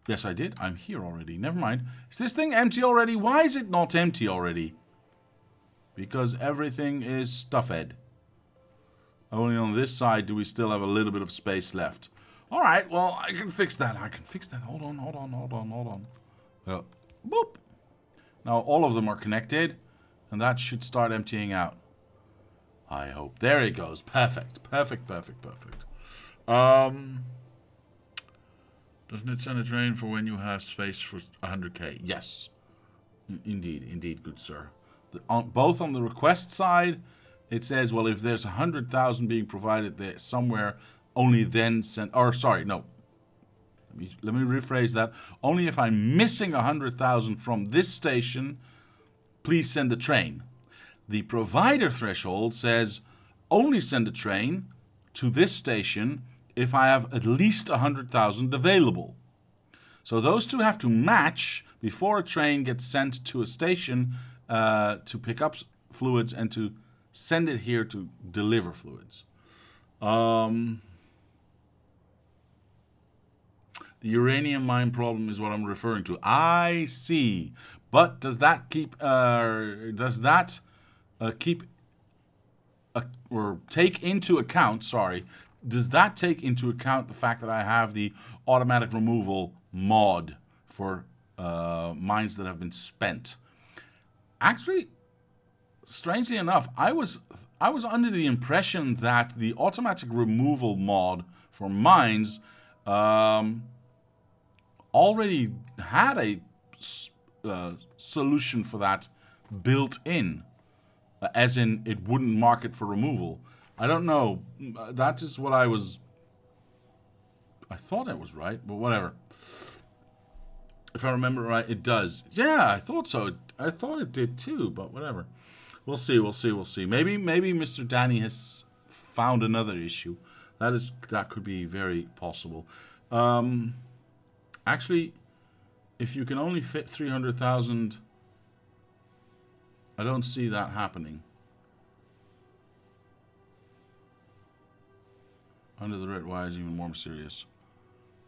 Yes, I did. I'm here already. Never mind. Is this thing empty already? Why is it not empty already? Because everything is stuffed. Only on this side do we still have a little bit of space left. Alright, well, I can fix that. Hold on. Well, boop. Now, all of them are connected. And that should start emptying out. I hope. There it goes. Perfect. Doesn't it send a train for when you have space for 100K? Yes. Indeed, good sir. Both on the request side, it says, well, if there's 100,000 being provided there somewhere, only then send... Or, sorry, no. Let me rephrase that. Only if I'm missing 100,000 from this station, please send a train. The provider threshold says, only send a train to this station if I have at least 100,000 available. So those two have to match before a train gets sent to a station to pick up fluids and to send it here to deliver fluids. The uranium mine problem is what I'm referring to. I see. But does that keep or take into account, sorry, does that take into account the fact that I have the automatic removal mod for mines that have been spent? Actually, strangely enough, I was under the impression that the automatic removal mod for mines already had a solution for that built in, as in it wouldn't mark it for removal. I don't know. That is what I thought I was right, but whatever. If I remember right, it does. Yeah, I thought so. I thought it did too, but whatever. We'll see. Maybe Mr. Danny has found another issue. That could be very possible. Actually, if you can only fit 300,000, I don't see that happening. Under the red wire is even more mysterious.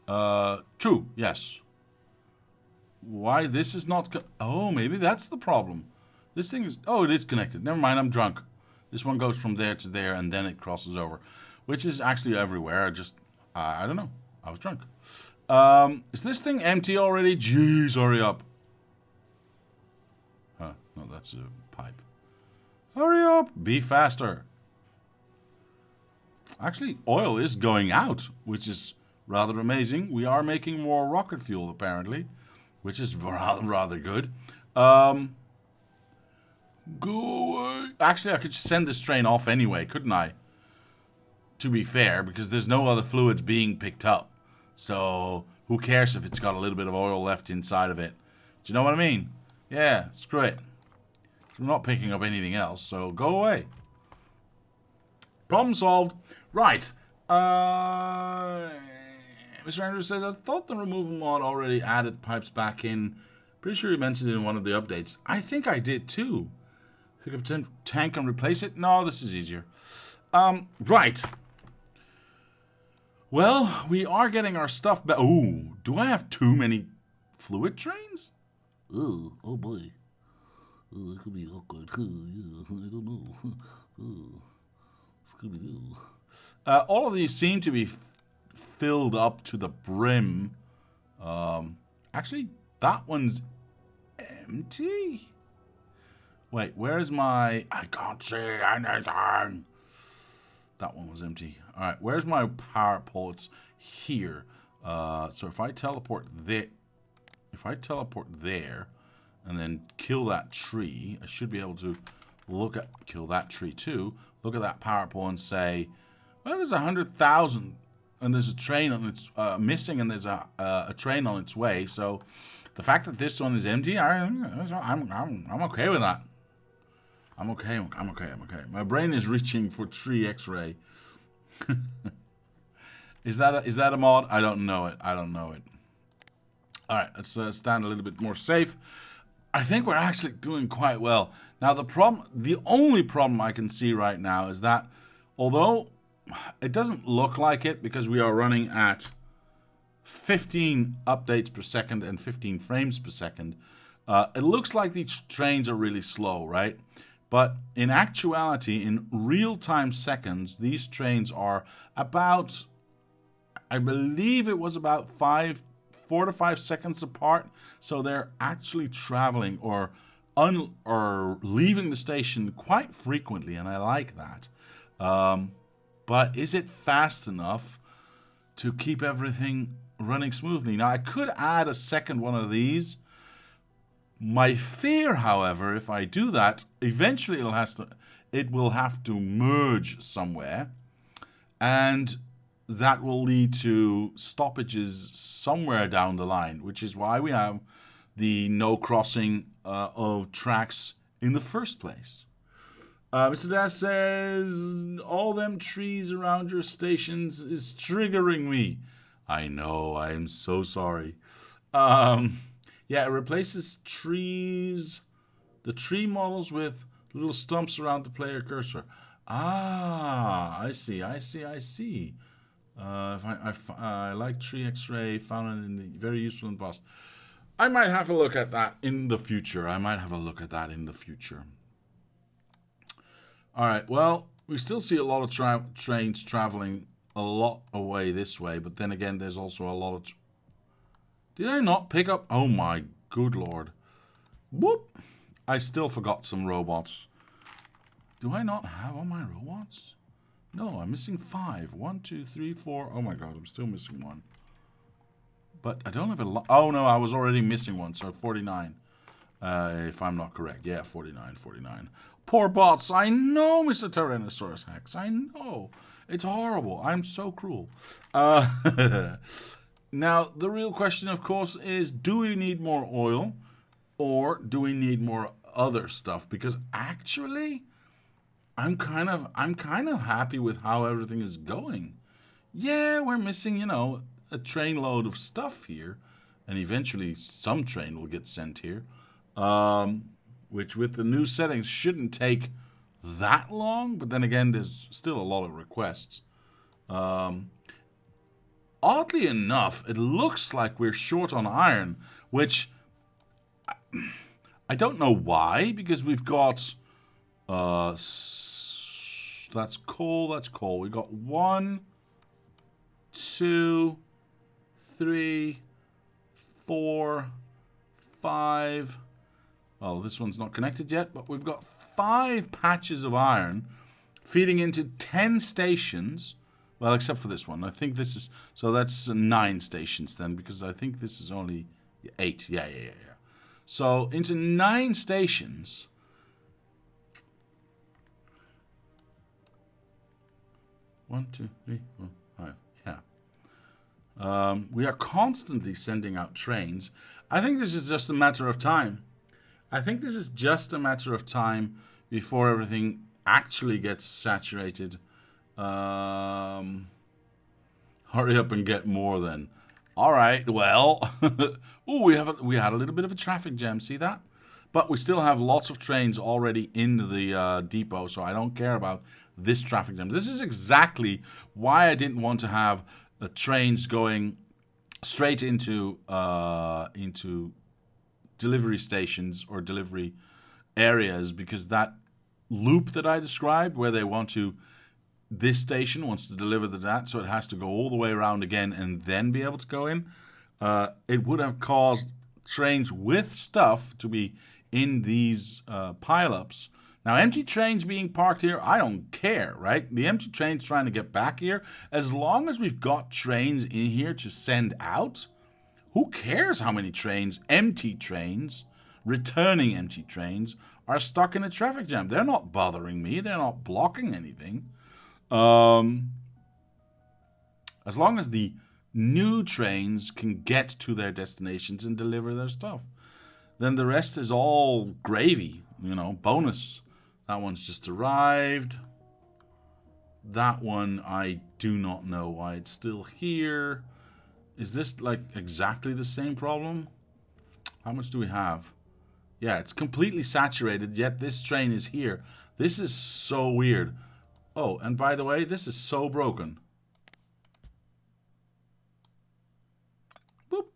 True, yes. Why this is not... Oh, maybe that's the problem. This thing is... Oh, it is connected. Never mind, I'm drunk. This one goes from there to there, and then it crosses over. Which is actually everywhere. I don't know. I was drunk. Is this thing empty already? Jeez, hurry up. No, that's a pipe. Hurry up. Be faster. Actually, oil is going out, which is rather amazing. We are making more rocket fuel, apparently, which is rather good. Go away. Actually, I could send this train off anyway, couldn't I? To be fair, because there's no other fluids being picked up. So, who cares if it's got a little bit of oil left inside of it? Do you know what I mean? Yeah, screw it. We're not picking up anything else, so go away. Problem solved. Right. Mr. Andrews says, I thought the removal mod already added pipes back in. Pretty sure you mentioned it in one of the updates. I think I did too. Pick up a tank and replace it? No, this is easier. Right. Well, we are getting our stuff back. Ooh, do I have too many fluid trains? Oh boy. Oh, that could be awkward. I don't know. Scooby-Doo. All of these seem to be filled up to the brim. Actually, that one's empty. Wait, where's my... I can't see anything. That one was empty. All right, where's my power pole? It's here. So if I teleport there, and then kill that tree, I should be able to kill that tree too. Look at that power pole and say, well, there's 100,000, and there's a train on its missing, and there's a train on its way. So the fact that this one is empty, I'm okay with that. I'm okay. My brain is reaching for tree X-ray. Is that a mod? I don't know it. All right, let's stand a little bit more safe. I think we're actually doing quite well. Now the only problem I can see right now is that although it doesn't look like it because we are running at 15 updates per second and 15 frames per second, it looks like these trains are really slow, right? But in actuality, in real-time seconds, these trains are about, I believe it was about 4 to 5 seconds apart. So they're actually traveling or leaving the station quite frequently, and I like that. But is it fast enough to keep everything running smoothly? Now, I could add a second one of these. My fear, however, if I do that, eventually it will have to merge somewhere, and that will lead to stoppages somewhere down the line, which is why we have the no crossing of tracks in the first place. Mr. Das says, all them trees around your stations is triggering me. I know, I am so sorry. Yeah, it replaces the tree models with little stumps around the player cursor. Ah, I see. I like tree X-ray, found it very useful in the past. I might have a look at that in the future. All right, well, we still see a lot of trains traveling a lot away this way, but then again, there's also a lot of... Did I not pick up... Oh my good lord. Whoop! I still forgot some robots. Do I not have all my robots? No, I'm missing 5. 1, 2, 3, 4. Oh my god, I'm still missing 1. But I don't have a lot. Oh no, I was already missing 1, so 49. If I'm not correct. Yeah, 49. Poor bots. I know, Mr. Tyrannosaurus Rex. I know. It's horrible. I'm so cruel. Now, the real question, of course, is do we need more oil or do we need more other stuff? Because actually, I'm kind of happy with how everything is going. Yeah, we're missing, a trainload of stuff here, and eventually some train will get sent here, which with the new settings shouldn't take that long. But then again, there's still a lot of requests. Oddly enough, it looks like we're short on iron, which I don't know why, because we've got that's coal. We got 1, 2, 3, 4, 5. Oh, this one's not connected yet, but we've got 5 patches of iron feeding into 10 stations. Well, except for this one. I think this is... So that's 9 stations then, because I think this is only 8. Yeah. So into 9 stations... 1, 2, 3, 4, 5. Yeah. We are constantly sending out trains. I think this is just a matter of time. I think this is just a matter of time before everything actually gets saturated. Hurry up and get more then. All right, well. Oh, we had a little bit of a traffic jam, see that? But we still have lots of trains already in the depot, so I don't care about this traffic jam. This is exactly why I didn't want to have trains going straight into delivery stations or delivery areas, because that loop that I described where they want to, this station wants to deliver that, so it has to go all the way around again and then be able to go in. It would have caused trains with stuff to be in these pileups. Now, empty trains being parked here, I don't care, right? The empty train's trying to get back here. As long as we've got trains in here to send out, who cares how many trains, empty trains, returning empty trains, are stuck in a traffic jam? They're not bothering me. They're not blocking anything. As long as the new trains can get to their destinations and deliver their stuff, then the rest is all gravy, bonus. That one's just arrived. That one, I do not know why it's still here. Is this like exactly the same problem? How much do we have? Yeah, it's completely saturated, yet this train is here. This is so weird. Oh, and by the way, this is so broken. Boop.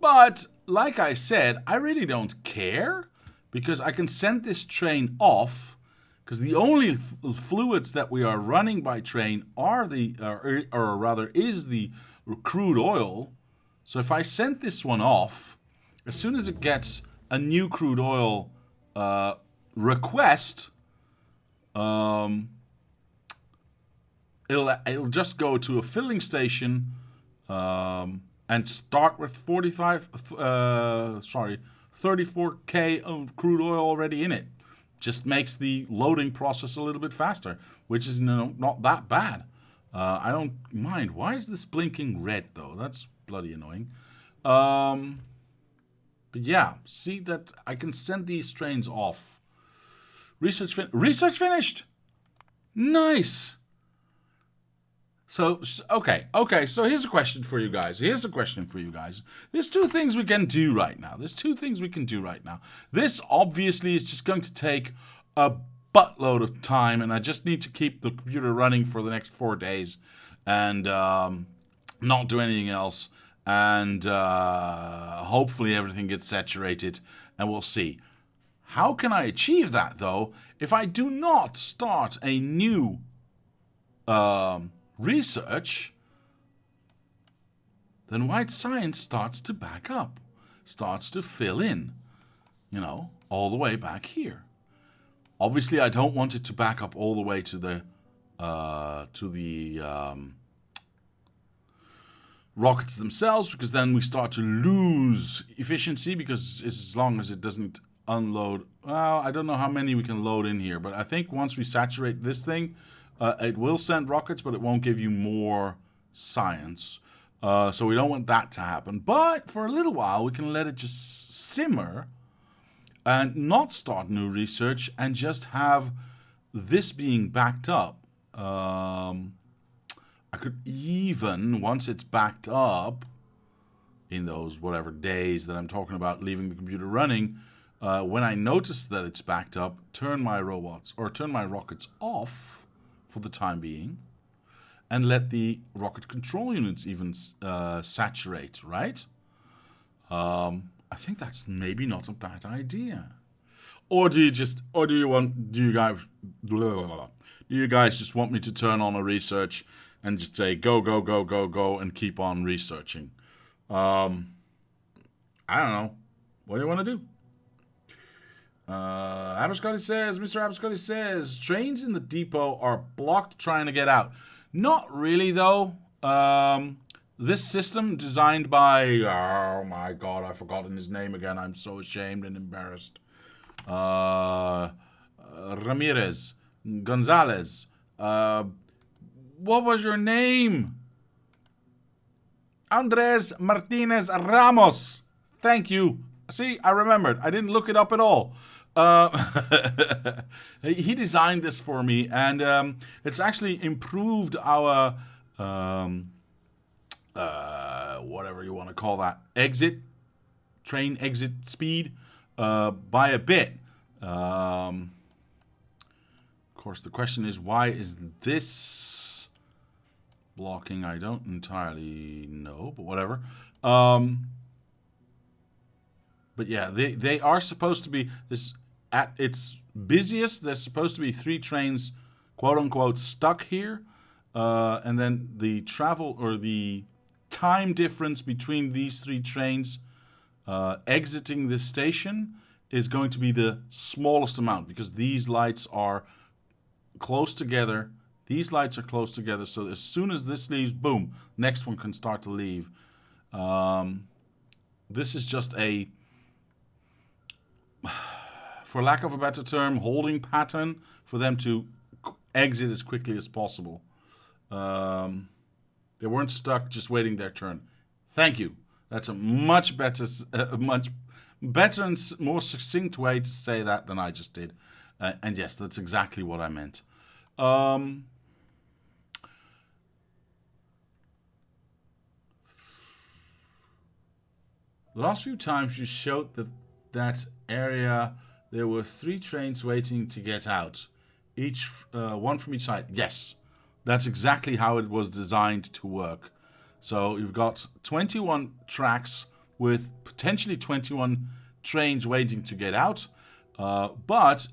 But, like I said, I really don't care, because I can send this train off, because the only fluids that we are running by train are is the crude oil. So if I send this one off, as soon as it gets a new crude oil request, it'll just go to a filling station and start with 34K of crude oil already in it. Just makes the loading process a little bit faster, which is not that bad. I don't mind. Why is this blinking red though? That's bloody annoying. But yeah, see that I can send these trains off. Research finished. Nice. So, okay, so here's a question for you guys. There's two things we can do right now. This obviously is just going to take a buttload of time, and I just need to keep the computer running for the next 4 days and not do anything else. And hopefully everything gets saturated, and we'll see. How can I achieve that, though, if I do not start a new research? Then white science starts to back up, starts to fill in, all the way back here. Obviously, I don't want it to back up all the way to the rockets themselves, because then we start to lose efficiency, because as long as it doesn't unload, well, I don't know how many we can load in here, but I think once we saturate this thing, it will send rockets, but it won't give you more science. So we don't want that to happen. But for a little while, we can let it just simmer and not start new research and just have this being backed up. I could even, once it's backed up, in those whatever days that I'm talking about leaving the computer running, when I notice that it's backed up, turn my rockets off for the time being, and let the rocket control units even saturate, right? I think that's maybe not a bad idea. Or do you guys just want me to turn on a research and just say go, go, go, go, go, and keep on researching? I don't know. What do you want to do? Mr. Abascotti says, trains in the depot are blocked trying to get out. Not really, though. This system designed by, oh my god, I've forgotten his name again. I'm so ashamed and embarrassed. Ramirez, Gonzalez. What was your name? Andres Martinez Ramos. Thank you. See, I remembered. I didn't look it up at all. He designed this for me, and it's actually improved our whatever you want to call that train exit speed by a bit. Of course, the question is, why is this blocking? I don't entirely know, but whatever. But yeah, they are supposed to be this at its busiest. There's supposed to be 3 trains, quote unquote, stuck here, and then the travel or the time difference between these 3 trains exiting this station is going to be the smallest amount because these lights are close together. These lights are close together, so as soon as this leaves, boom, next one can start to leave. This is just a, for lack of a better term, holding pattern for them to exit as quickly as possible. They weren't stuck just waiting their turn. Thank you. That's a much better and more succinct way to say that than I just did. And yes, that's exactly what I meant. The last few times you showed that area, there were 3 trains waiting to get out, each one from each side. Yes, that's exactly how it was designed to work. So you've got 21 tracks with potentially 21 trains waiting to get out. But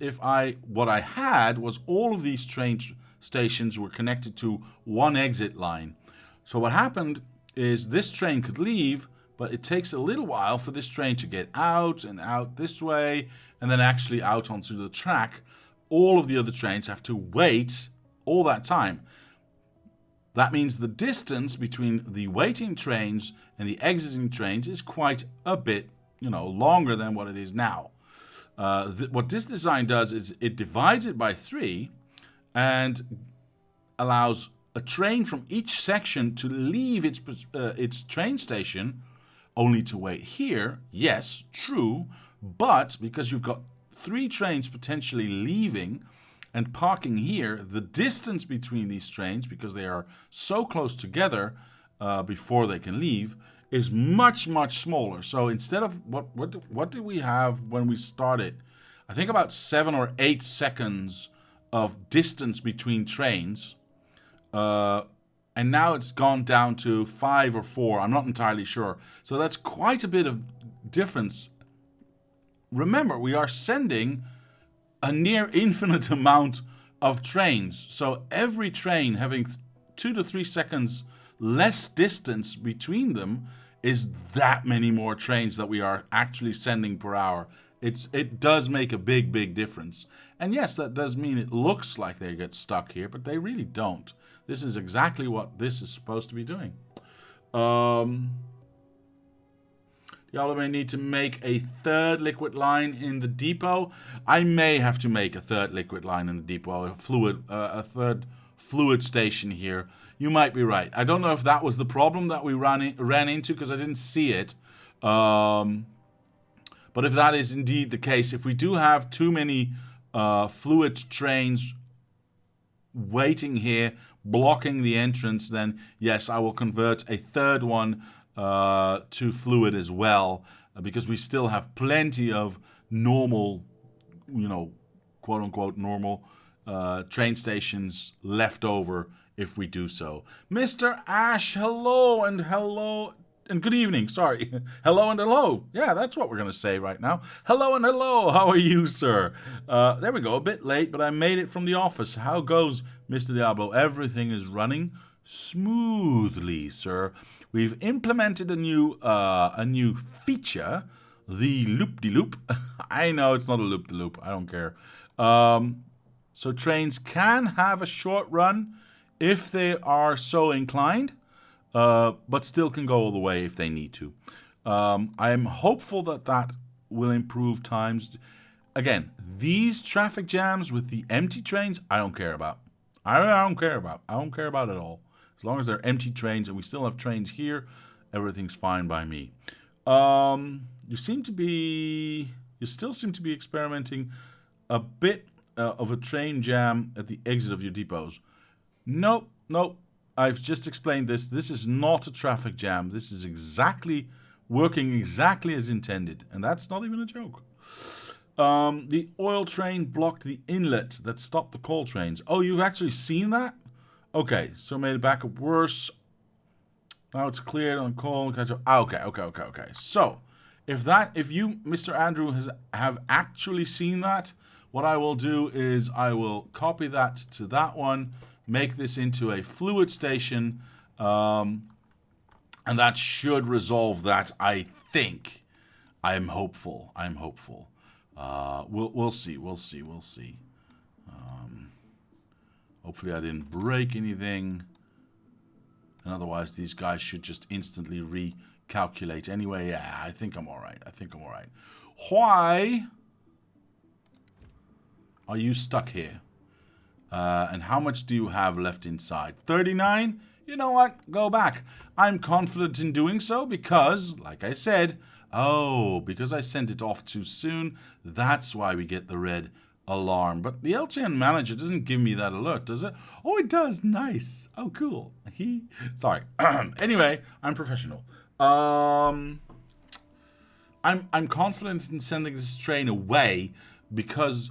what I had was all of these train stations were connected to one exit line. So what happened is this train could leave, but it takes a little while for this train to get out and out this way, and then actually out onto the track. All of the other trains have to wait all that time. That means the distance between the waiting trains and the exiting trains is quite a bit, longer than what it is now. What this design does is it divides it by 3 and allows a train from each section to leave its train station, only to wait here. Yes, true, but because you've got 3 trains potentially leaving and parking here, the distance between these trains, because they are so close together before they can leave, is much, much smaller. So instead of what did we have when we started? I think about 7 or 8 seconds of distance between trains. And now it's gone down to 5 or 4. I'm not entirely sure. So that's quite a bit of difference. Remember, we are sending a near infinite amount of trains. So every train having 2 to 3 seconds less distance between them is that many more trains that we are actually sending per hour. It does make a big, big difference. And yes, that does mean it looks like they get stuck here, but they really don't. This is exactly what this is supposed to be doing. Diablo may need to make a 3rd liquid line in the depot. I may have to make a 3rd liquid line in the depot, a 3rd fluid station here. You might be right. I don't know if that was the problem that we ran into because I didn't see it. But if that is indeed the case, if we do have too many fluid trains waiting here, blocking the entrance, then yes, I will convert a 3rd one to fluid as well, because we still have plenty of normal, quote unquote normal train stations left over if we do so. Mr. Ash, hello and good evening. Sorry. Hello and hello. Yeah, that's what we're going to say right now. Hello and hello. How are you, sir? There we go. A bit late, but I made it from the office. How goes, Mr. Diablo? Everything is running smoothly, sir. We've implemented a new feature, the loop-de-loop. I know it's not a loop-de-loop. I don't care. So trains can have a short run if they are so inclined, but still can go all the way if they need to. I am hopeful that will improve times. Again, these traffic jams with the empty trains, I don't care about. I don't care about. I don't care about it at all. As long as they're empty trains and we still have trains here everything's fine by me. You still seem to be experimenting a bit of a train jam at the exit of your depots. Nope, nope. I've just explained this. This is not a traffic jam. This is working exactly as intended. And that's not even a joke. The oil train blocked the inlet that stopped the coal trains. Oh, you've actually seen that? Okay, so made it back up worse. Now it's cleared on coal. Okay. So, if you, Mr. Andrew, have actually seen that, what I will do is I will copy that to that one, make this into a fluid station, and that should resolve that, I think. I'm hopeful. We'll see. Hopefully I didn't break anything. And otherwise these guys should just instantly recalculate. Anyway, yeah, I think I'm alright. Why are you stuck here? And how much do you have left inside? 39? You know what? Go back. I'm confident in doing so because, like I said, because I sent it off too soon, that's why we get the red alarm. But the LTN manager doesn't give me that alert, does it? Oh, it does. Nice. Oh, cool. Sorry. Anyway, I'm professional. I'm confident in sending this train away because,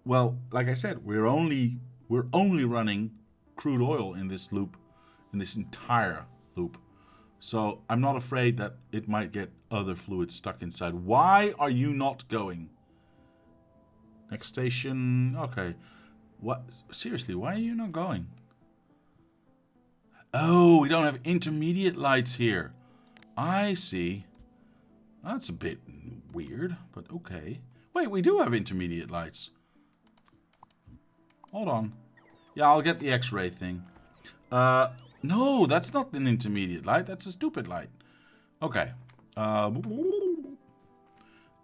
well, like I said, we're only running crude oil in this loop, in this entire loop. So I'm not afraid that it might get other fluids stuck inside. Why are you not going? Next station. Okay. What? Seriously, why are you not going? Oh, we don't have intermediate lights here. I see. That's a bit weird, but okay. Wait, we do have intermediate lights. Hold on. Yeah, I'll get the X-ray thing. No, that's not an intermediate light. That's a stupid light. Okay. I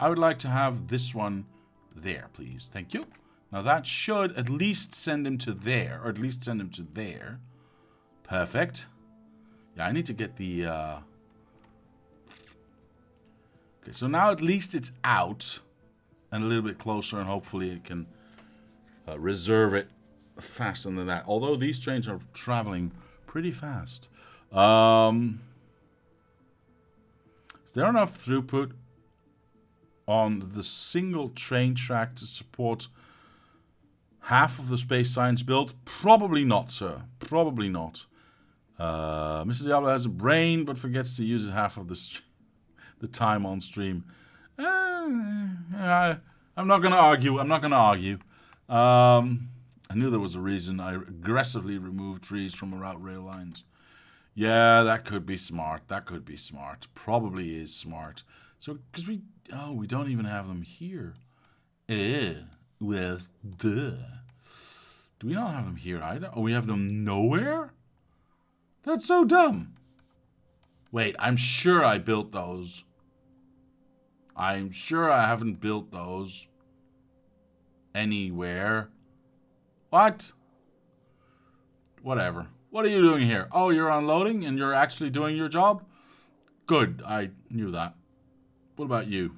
would like to have this one there, please. Thank you. Now that should at least send him to there, or at least send him to there. Perfect. Yeah, I need to get the... Okay, so now at least it's out and a little bit closer, and hopefully it can reserve it faster than that. Although these trains are traveling pretty fast. Is there enough throughput on the single train track to support half of the space science build? Probably not, sir. Probably not. Mr. Diablo has a brain, but forgets to use it half of the time on stream. I'm not going to argue. I knew there was a reason I aggressively removed trees from around rail lines. Yeah, that could be smart. Probably is smart. So, because we don't even have them here. Well, duh. Do we not have them here either? Oh, we have them nowhere? That's so dumb. Wait, I'm sure I built those. I'm sure I haven't built those anywhere. What? Whatever. What are you doing here? Oh, you're unloading and you're actually doing your job? Good. I knew that. What about you?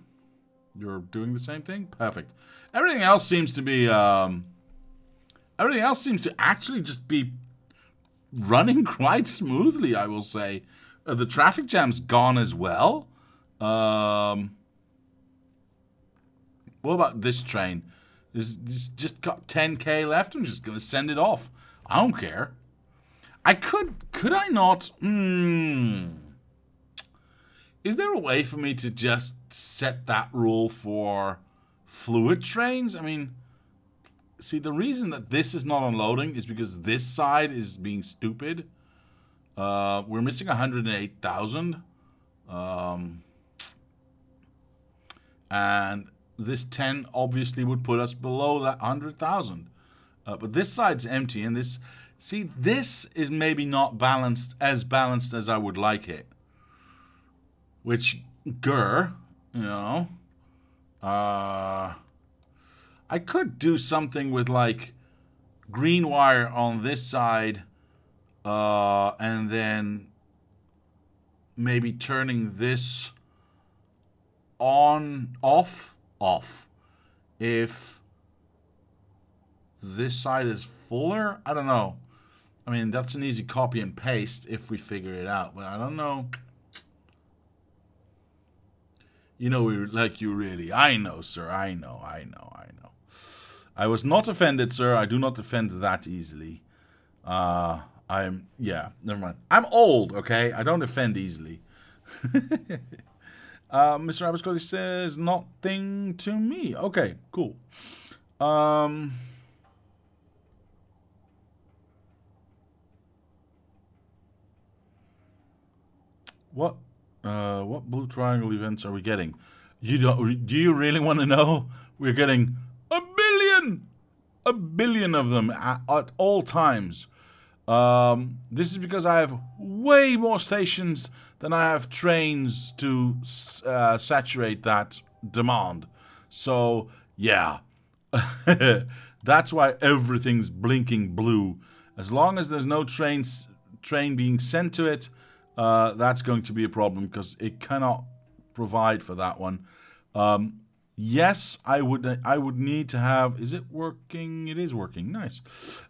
You're doing the same thing? Perfect. Everything else seems to be, everything else seems to actually just be running quite smoothly, I will say. The traffic jam's gone as well. What about this train? This just got 10k left. I'm just going to send it off. I don't care. Could I not? Is there a way for me to just set that rule for fluid trains? I mean, see, the reason that this is not unloading is because this side is being stupid. We're missing 108,000. And this 10 obviously would put us below that 100,000. But this side's empty, and this... See, this is maybe not balanced as I would like it. Which, you know... I could do something with, like, green wire on this side, and then maybe turning this on, off. If this side is fuller, I don't know. I mean, that's an easy copy and paste if we figure it out, but I don't know. You know, like you really. I know, sir. I know. I was not offended, sir. I do not offend that easily. Yeah, never mind. I'm old, okay? I don't offend easily. Mr. Abascoli says, nothing to me. Okay, cool. What blue triangle events are we getting? Do you really want to know? We're getting a billion of them at all times. This is because I have way more stations than I have trains to saturate that demand. So yeah, that's why everything's blinking blue. As long as there's no train being sent to it, that's going to be a problem because it cannot provide for that one. Yes, I would need to have. Is it working? It is working. Nice.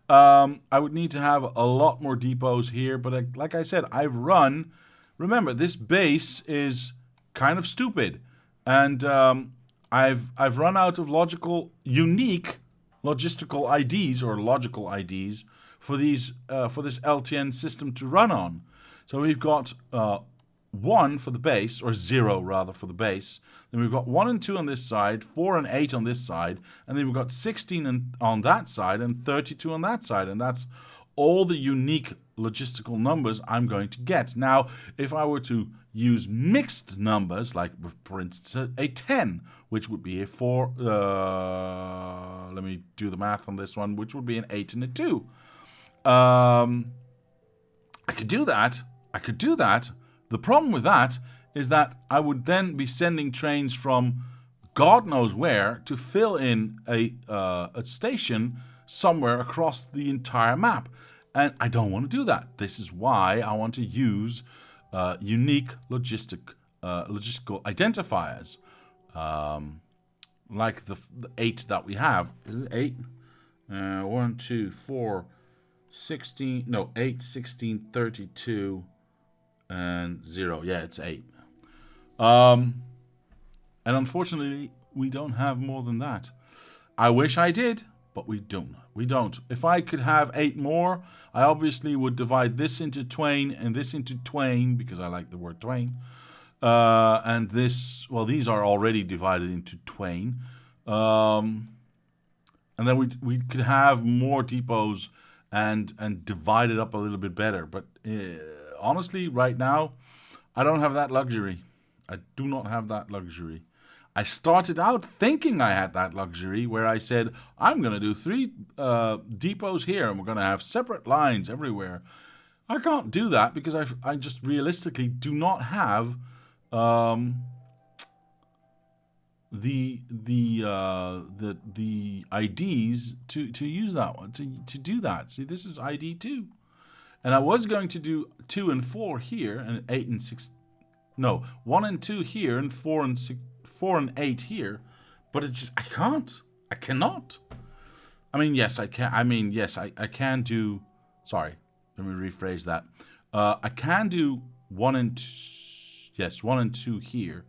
I would need to have a lot more depots here, but like I said, I've run. Remember, this base is kind of stupid, and I've run out of unique logistical IDs or logical IDs for these for this LTN system to run on. So we've got 1 for the base, or 0 rather for the base. Then we've got 1 and 2 on this side, 4 and 8 on this side, and then we've got 16 on that side and 32 on that side, and that's all the unique logistical numbers I'm going to get. Now, if I were to use mixed numbers, like for instance a 10, which would be a 4, let me do the math on this one, which would be an 8 and a 2. I could do that. The problem with that is that I would then be sending trains from God knows where to fill in a station somewhere across the entire map. And I don't want to do that. This is why I want to use unique logistical identifiers. Like the 8 that we have. Is it 8? 1, 2, 4, 16. No, 8, 16, 32. And 0. Yeah, it's 8. And unfortunately, we don't have more than that. I wish I did, but we don't. If I could have 8 more, I obviously would divide this into twain and this into twain, because I like the word twain. And this, well, these are already divided into twain. And then we could have more depots and divide it up a little bit better. But honestly, right now, I don't have that luxury. I do not have that luxury. I started out thinking I had that luxury, where I said, I'm going to do 3 depots here, and we're going to have separate lines everywhere. I can't do that because I just realistically do not have the IDs to use that one, to do that. See, this is ID 2. And I was going to do 2 and 4 here, and 8 and 6. No, 1 and 2 here, and 4 and 6, 4 and 8 here. But it's just, I can't. I cannot. I mean, yes, I can. I mean, yes, I can do. Sorry, let me rephrase that. I can do 1 and 2. Yes, 1 and 2 here,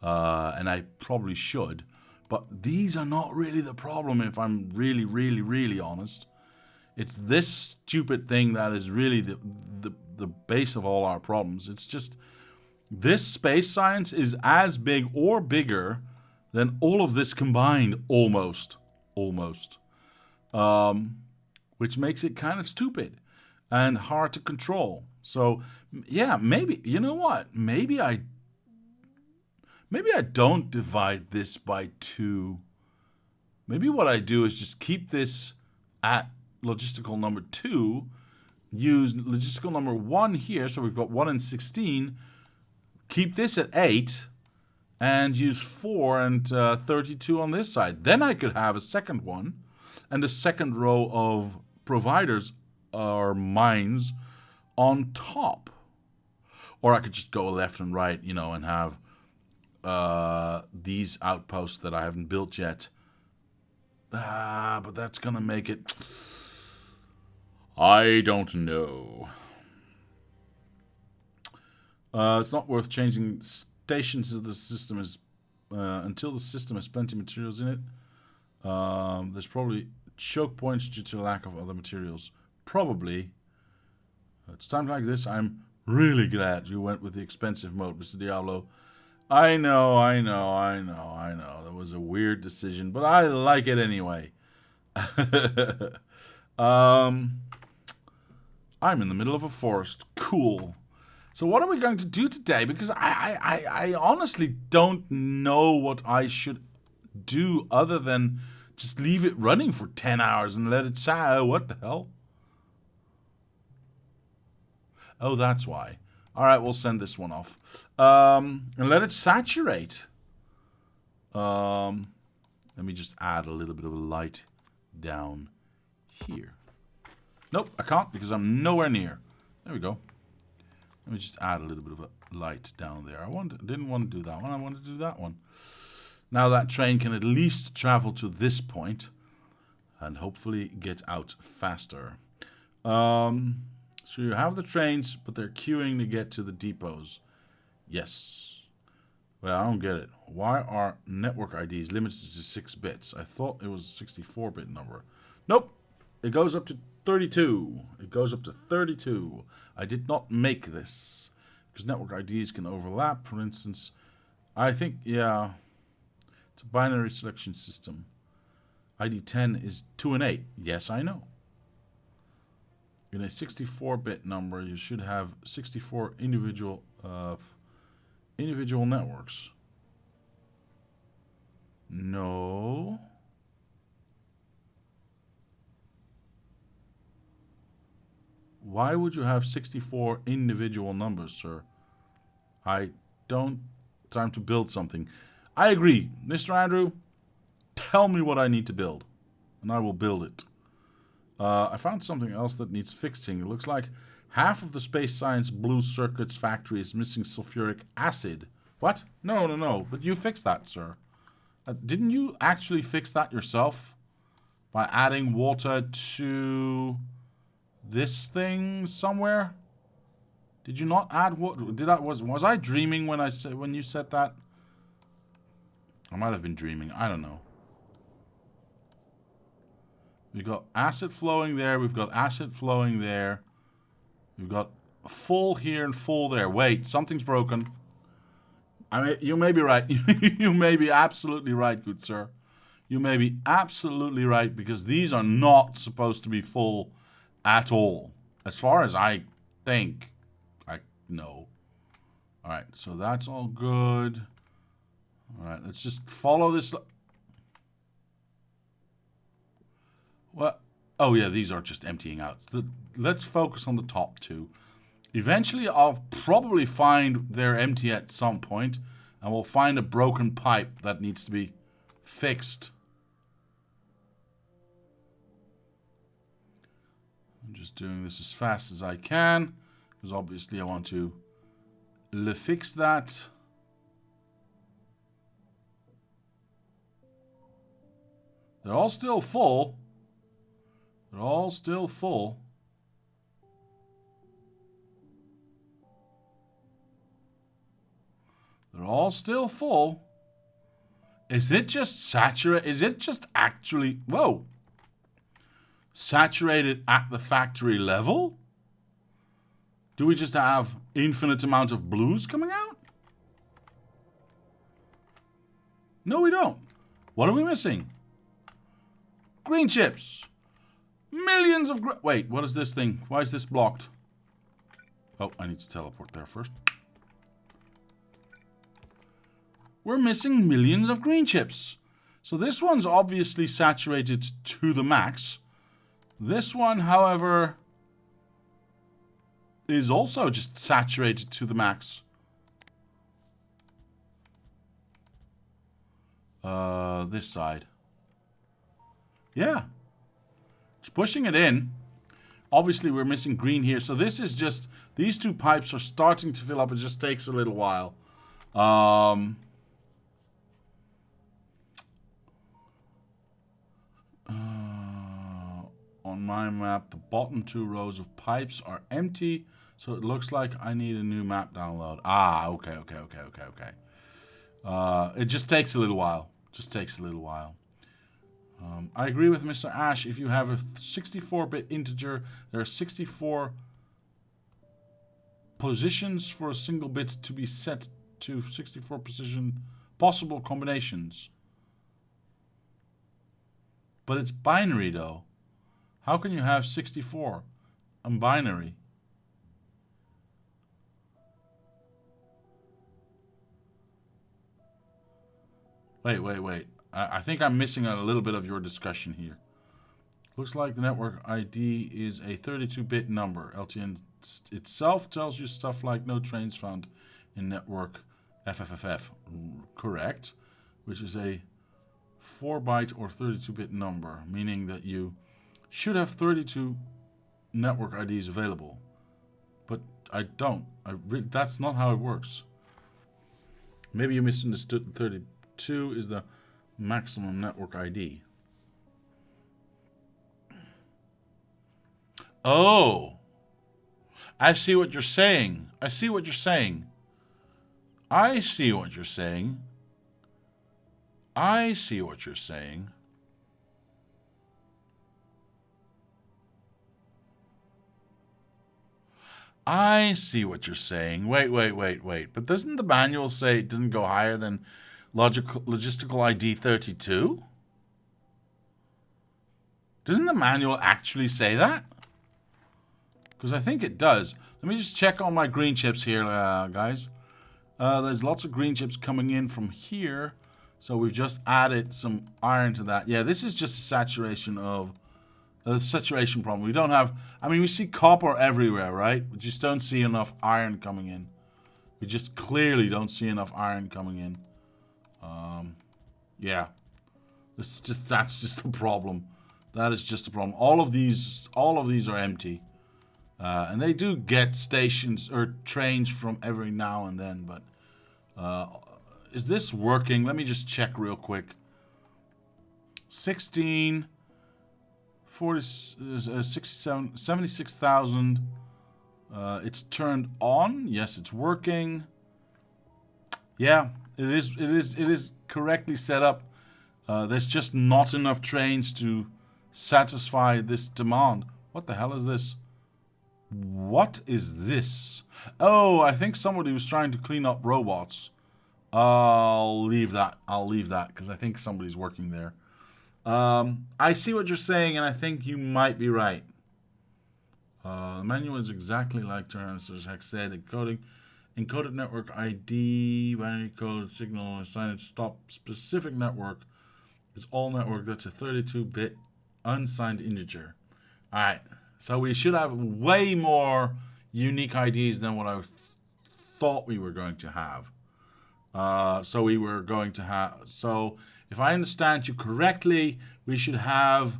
and I probably should. But these are not really the problem, if I'm really, really, really honest. It's this stupid thing that is really the base of all our problems. It's just this space science is as big or bigger than all of this combined, almost. Which makes it kind of stupid and hard to control. So, yeah, maybe, you know what? Maybe I don't divide this by 2. Maybe what I do is just keep this at logistical number 2, use logistical number 1 here, so we've got 1 and 16, keep this at 8, and use 4 and 32 on this side. Then I could have a second one, and a second row of providers or mines on top. Or I could just go left and right, you know, and have these outposts that I haven't built yet. But that's gonna make it... I don't know. It's not worth changing stations if the system is... until the system has plenty of materials in it. There's probably choke points due to lack of other materials. Probably. It's times like this I'm really glad you went with the expensive mode, Mr. Diablo. I know. That was a weird decision, but I like it anyway. I'm in the middle of a forest. Cool. So what are we going to do today? Because I honestly don't know what I should do other than just leave it running for 10 hours and let it what the hell? Oh, that's why. All right, we'll send this one off. And let it saturate. Let me just add a little bit of a light down here. Nope, I can't because I'm nowhere near. There we go. Let me just add a little bit of a light down there. I didn't want to do that one. I wanted to do that one. Now that train can at least travel to this point and hopefully get out faster. So you have the trains, but they're queuing to get to the depots. Yes. Well, I don't get it. Why are network IDs limited to 6 bits? I thought it was a 64-bit number. Nope. It goes up to 32. It goes up to 32. I did not make this. Because network IDs can overlap. For instance, I think, yeah, it's a binary selection system. ID 10 is 2 and 8. Yes, I know. In a 64-bit number, you should have 64 individual networks. No. Why would you have 64 individual numbers, sir? I don't... Time to build something. I agree. Mr. Andrew, tell me what I need to build, and I will build it. I found something else that needs fixing. It looks like half of the Space Science Blue Circuits factory is missing sulfuric acid. What? No. But you fixed that, sir. Didn't you actually fix that yourself? By adding water to this thing somewhere? Did you not add water? Was I dreaming when you said that? I might have been dreaming. I don't know. We've got acid flowing there. We've got acid flowing there. We've got full here and full there. Wait, something's broken. I mean, you may be right. You may be absolutely right, good sir. You may be absolutely right because these are not supposed to be full at all. As far as I think. I know. Alright, so that's all good. Alright, let's just follow this. What? Oh, yeah, these are just emptying out. Let's focus on the top two. Eventually, I'll probably find they're empty at some point, and we'll find a broken pipe that needs to be fixed. I'm just doing this as fast as I can, because obviously I want to fix that. They're all still full. They're all still full. They're all still full. Is it just saturated? Is it just actually... Whoa. Saturated at the factory level? Do we just have infinite amount of blues coming out? No, we don't. What are we missing? Green chips. Millions of... Wait, what is this thing? Why is this blocked? Oh, I need to teleport there first. We're missing millions of green chips. So this one's obviously saturated to the max. This one, however, is also just saturated to the max. This side. Yeah. It's pushing it in. Obviously, we're missing green here. So this is just, these two pipes are starting to fill up. It just takes a little while. On my map, the bottom 2 rows of pipes are empty. So it looks like I need a new map download. Ah, okay. It just takes a little while. I agree with Mr. Ash. If you have a 64-bit integer, there are 64 positions for a single bit to be set to 64 possible combinations. But it's binary though. How can you have 64 on binary? Wait. I think I'm missing a little bit of your discussion here. Looks like the network ID is a 32-bit number. LTN itself tells you stuff like no trains found in network FFFF. Correct. Which is a 4-byte or 32-bit number, meaning that you should have 32 network IDs available. But I don't. That's not how it works. Maybe you misunderstood. 32 is the maximum network ID. Oh, I see what you're saying. I see what you're saying. I see what you're saying. I see what you're saying. I see what you're saying. Wait. But doesn't the manual say it doesn't go higher than logistical ID 32? Doesn't the manual actually say that? Because I think it does. Let me just check on my green chips here, guys. There's lots of green chips coming in from here. So we've just added some iron to that. Yeah, this is just a saturation of... the saturation problem. We don't have... I mean, we see copper everywhere, right? We just don't see enough iron coming in. We just clearly don't see enough iron coming in. Yeah. That's just the problem. That is just a problem. All of these are empty. And they do get stations or trains from every now and then, but is this working? Let me just check real quick. 16 40 67 76,000. It's turned on. Yes, it's working. Yeah, it is correctly set up. There's just not enough trains to satisfy this demand. What the hell is this? What is this? Oh, I think somebody was trying to clean up robots. I'll leave that because I think somebody's working there. I see what you're saying, and I think you might be right. The manual is exactly like Tyrannosaurus Rex said. Encoded network ID, binary code, signal, assigned stop specific network is all network. That's a 32-bit unsigned integer. Alright, so we should have way more unique IDs than what I thought we were going to have. So if I understand you correctly, we should have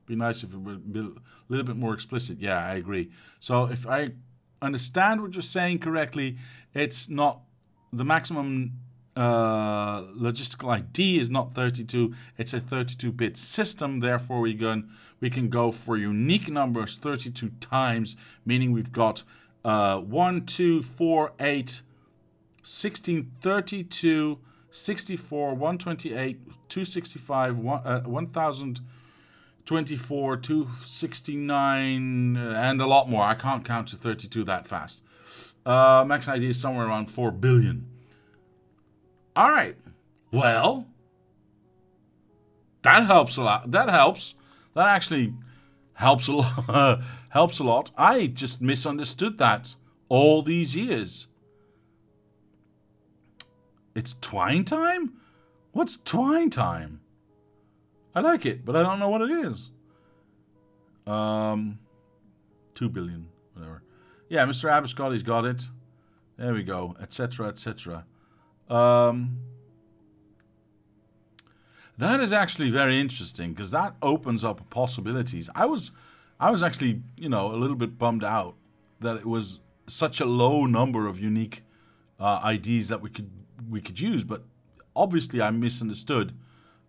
be nice if it were a little bit more explicit. Yeah, I agree. So if I understand what you're saying correctly, it's not the maximum logistical ID is not 32. It's a 32-bit system. Therefore, we can go for unique numbers 32 times, meaning we've got 1, 2, 4, 8, 16, 32, 64, 128, 265, 1024, 269, and a lot more. I can't count to 32 that fast. Max ID is somewhere around 4 billion. All right. Well, that helps a lot. That helps. That actually helps a lot. Helps a lot. I just misunderstood that all these years. It's twine time? What's twine time? I like it, but I don't know what it is. 2 billion, whatever. Yeah, Mr. Abiscotty's got it. There we go, etc., etc. That is actually very interesting because that opens up possibilities. I was actually, you know, a little bit bummed out that it was such a low number of unique IDs that we could use, but obviously I misunderstood,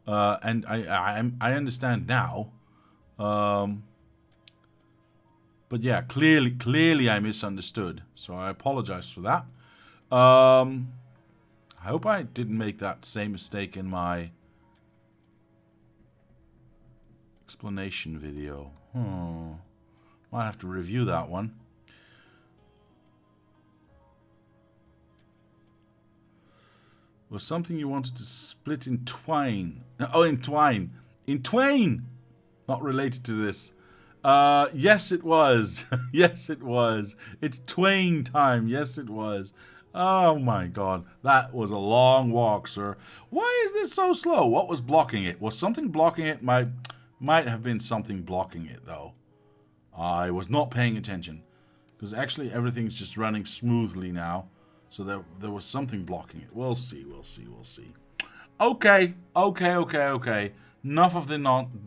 and I understand now. Um, but yeah, clearly I misunderstood, so I apologize for that. I hope I didn't make that same mistake in my explanation video. Might have to review that one. Was something you wanted to split in twine? Oh, in twine. In twain! Not related to this. Yes, it was. Yes, it was. It's twain time. Yes, it was. Oh my god. That was a long walk, sir. Why is this so slow? What was blocking it? Was something blocking it? Might have been something blocking it, though. I was not paying attention. Because actually everything's just running smoothly now. So there was something blocking it. We'll see, we'll see, we'll see. Okay. Enough of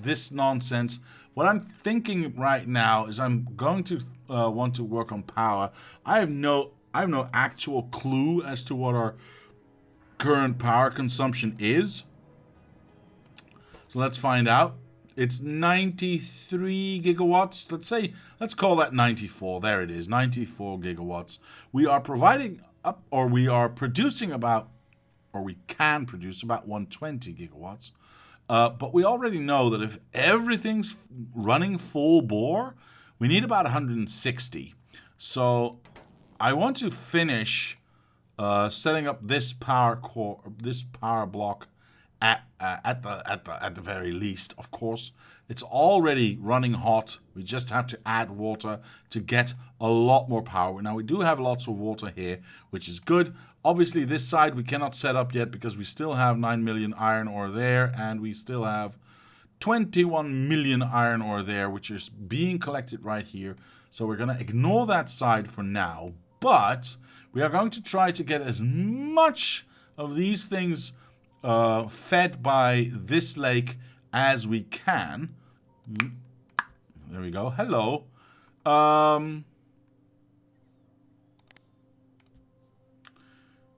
this nonsense. What I'm thinking right now is I'm going to want to work on power. I have no actual clue as to what our current power consumption is. So let's find out. It's 93 gigawatts. Let's call that 94. There it is, 94 gigawatts. We are providing up, or we are producing about, or we can produce about 120 gigawatts. But we already know that if everything's running full bore, we need about 160. So I want to finish setting up this power block at the very least. Of course, it's already running hot. We just have to add water to get a lot more power. Now we do have lots of water here, which is good. Obviously, this side we cannot set up yet because we still have 9 million iron ore there, and we still have 21 million iron ore there, which is being collected right here. So we're going to ignore that side for now, but we are going to try to get as much of these things fed by this lake as we can. There we go. Hello.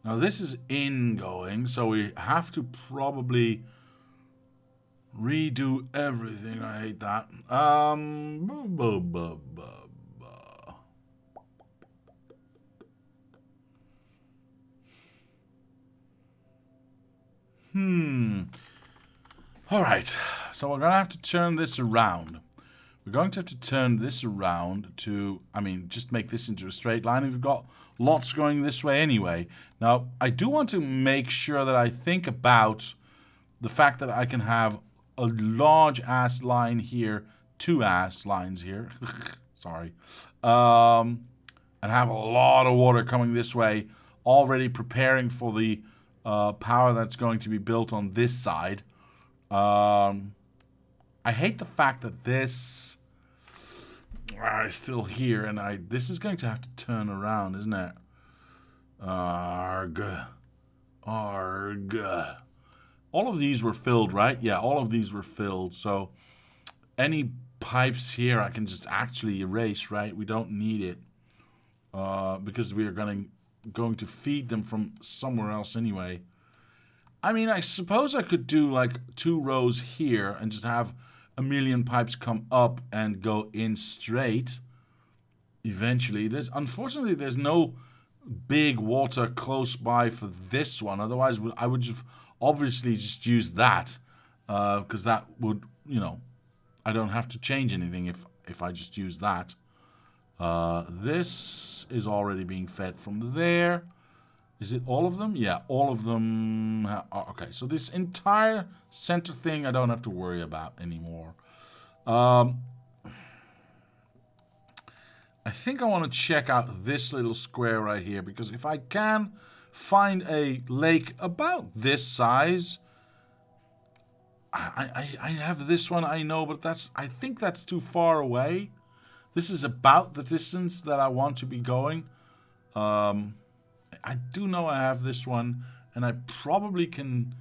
Now this is ingoing, so we have to probably redo everything. I hate that. All right, so we're going to have to turn this around. We're going to have to turn this around to, just make this into a straight line. We've got lots going this way anyway. Now, I do want to make sure that I think about the fact that I can have a large ass line here, 2 ass lines here. Sorry. And have a lot of water coming this way, already preparing for the power that's going to be built on this side. I hate the fact that this is still here, and this is going to have to turn around, isn't it? Arg. All of these were filled, right? Yeah, all of these were filled. So any pipes here I can just actually erase, right? We don't need it because we are going to feed them from somewhere else anyway. I suppose I could do like 2 rows here and just have a million pipes come up and go in straight. Eventually, unfortunately there's no big water close by for this one. Otherwise, I would just obviously just use that because that would, I don't have to change anything if I just use that. This is already being fed from there. Is it all of them? Yeah, all of them. Okay, so this entire center thing I don't have to worry about anymore. I think I want to check out this little square right here, because if I can find a lake about this size, I have this one, I know, but I think that's too far away. This is about the distance that I want to be going. I do know I have this one, and I probably can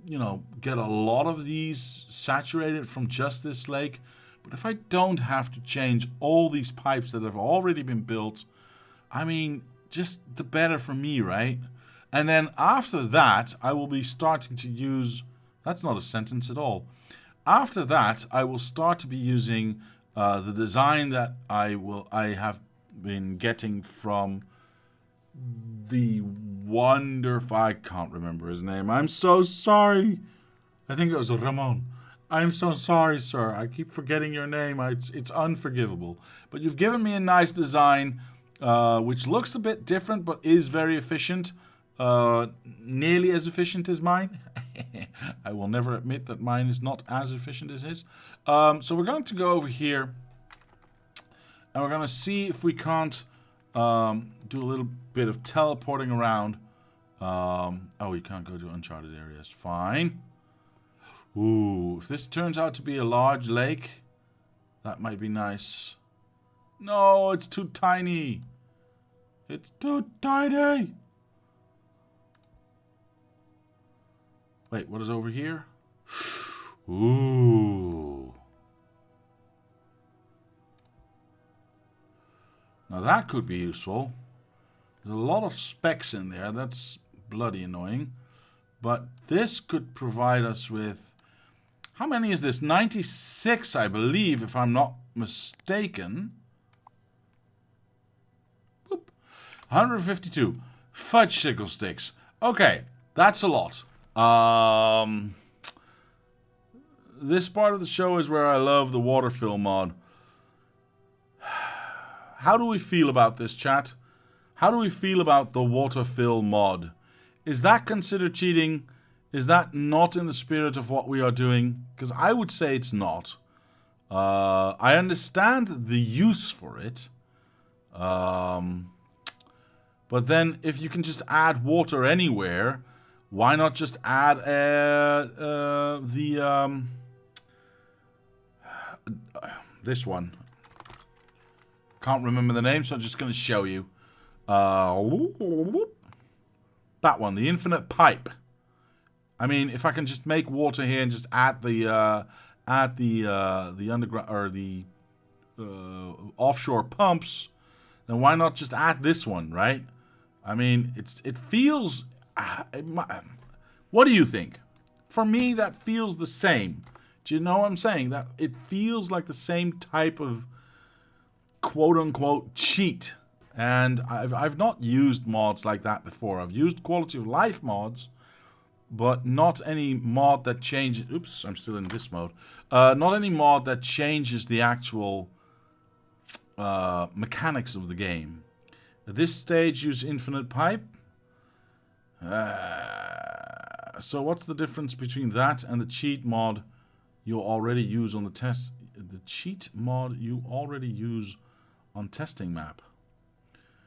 you know, get a lot of these saturated from just this lake. But if I don't have to change all these pipes that have already been built, I mean, just the better for me, right? And then after that, I will be starting to use... That's not a sentence at all. After that, I will start to be using the design that I have been getting from the wonderful... I can't remember his name. I'm so sorry. I think it was Ramon. I'm so sorry, sir. I keep forgetting your name. It's unforgivable. But you've given me a nice design, which looks a bit different, but is very efficient. Nearly as efficient as mine. I will never admit that mine is not as efficient as his. So we're going to go over here, and we're going to see if we can't do a little bit of teleporting around. Oh, we can't go to uncharted areas. Fine. Ooh, if this turns out to be a large lake, that might be nice. No, it's too tiny. It's too tiny. Wait, what is over here? Ooh. Now that could be useful. There's a lot of specs in there. That's bloody annoying. But this could provide us with... How many is this? 96, I believe, if I'm not mistaken. Boop. 152. Fudge sickle sticks. Okay, that's a lot. This part of the show is where I love the water fill mod. How do we feel about this, chat? How do we feel about the water fill mod? Is that considered cheating? Is that not in the spirit of what we are doing? Because I would say it's not. I understand the use for it. But then if you can just add water anywhere, why not just add this one? Can't remember the name, so I'm just going to show you. That one, the infinite pipe. I mean, if I can just make water here and just add the underground or the offshore pumps, then why not just add this one, right? I mean, it feels. What do you think? For me, that feels the same. Do you know what I'm saying? That it feels like the same type of quote-unquote cheat. And I've not used mods like that before. I've used quality of life mods, but not any mod that changes... Oops, I'm still in this mode. Not any mod that changes the actual mechanics of the game. At this stage, use infinite pipe. So what's the difference between that and the cheat mod you already use on the test? The cheat mod you already use on testing map.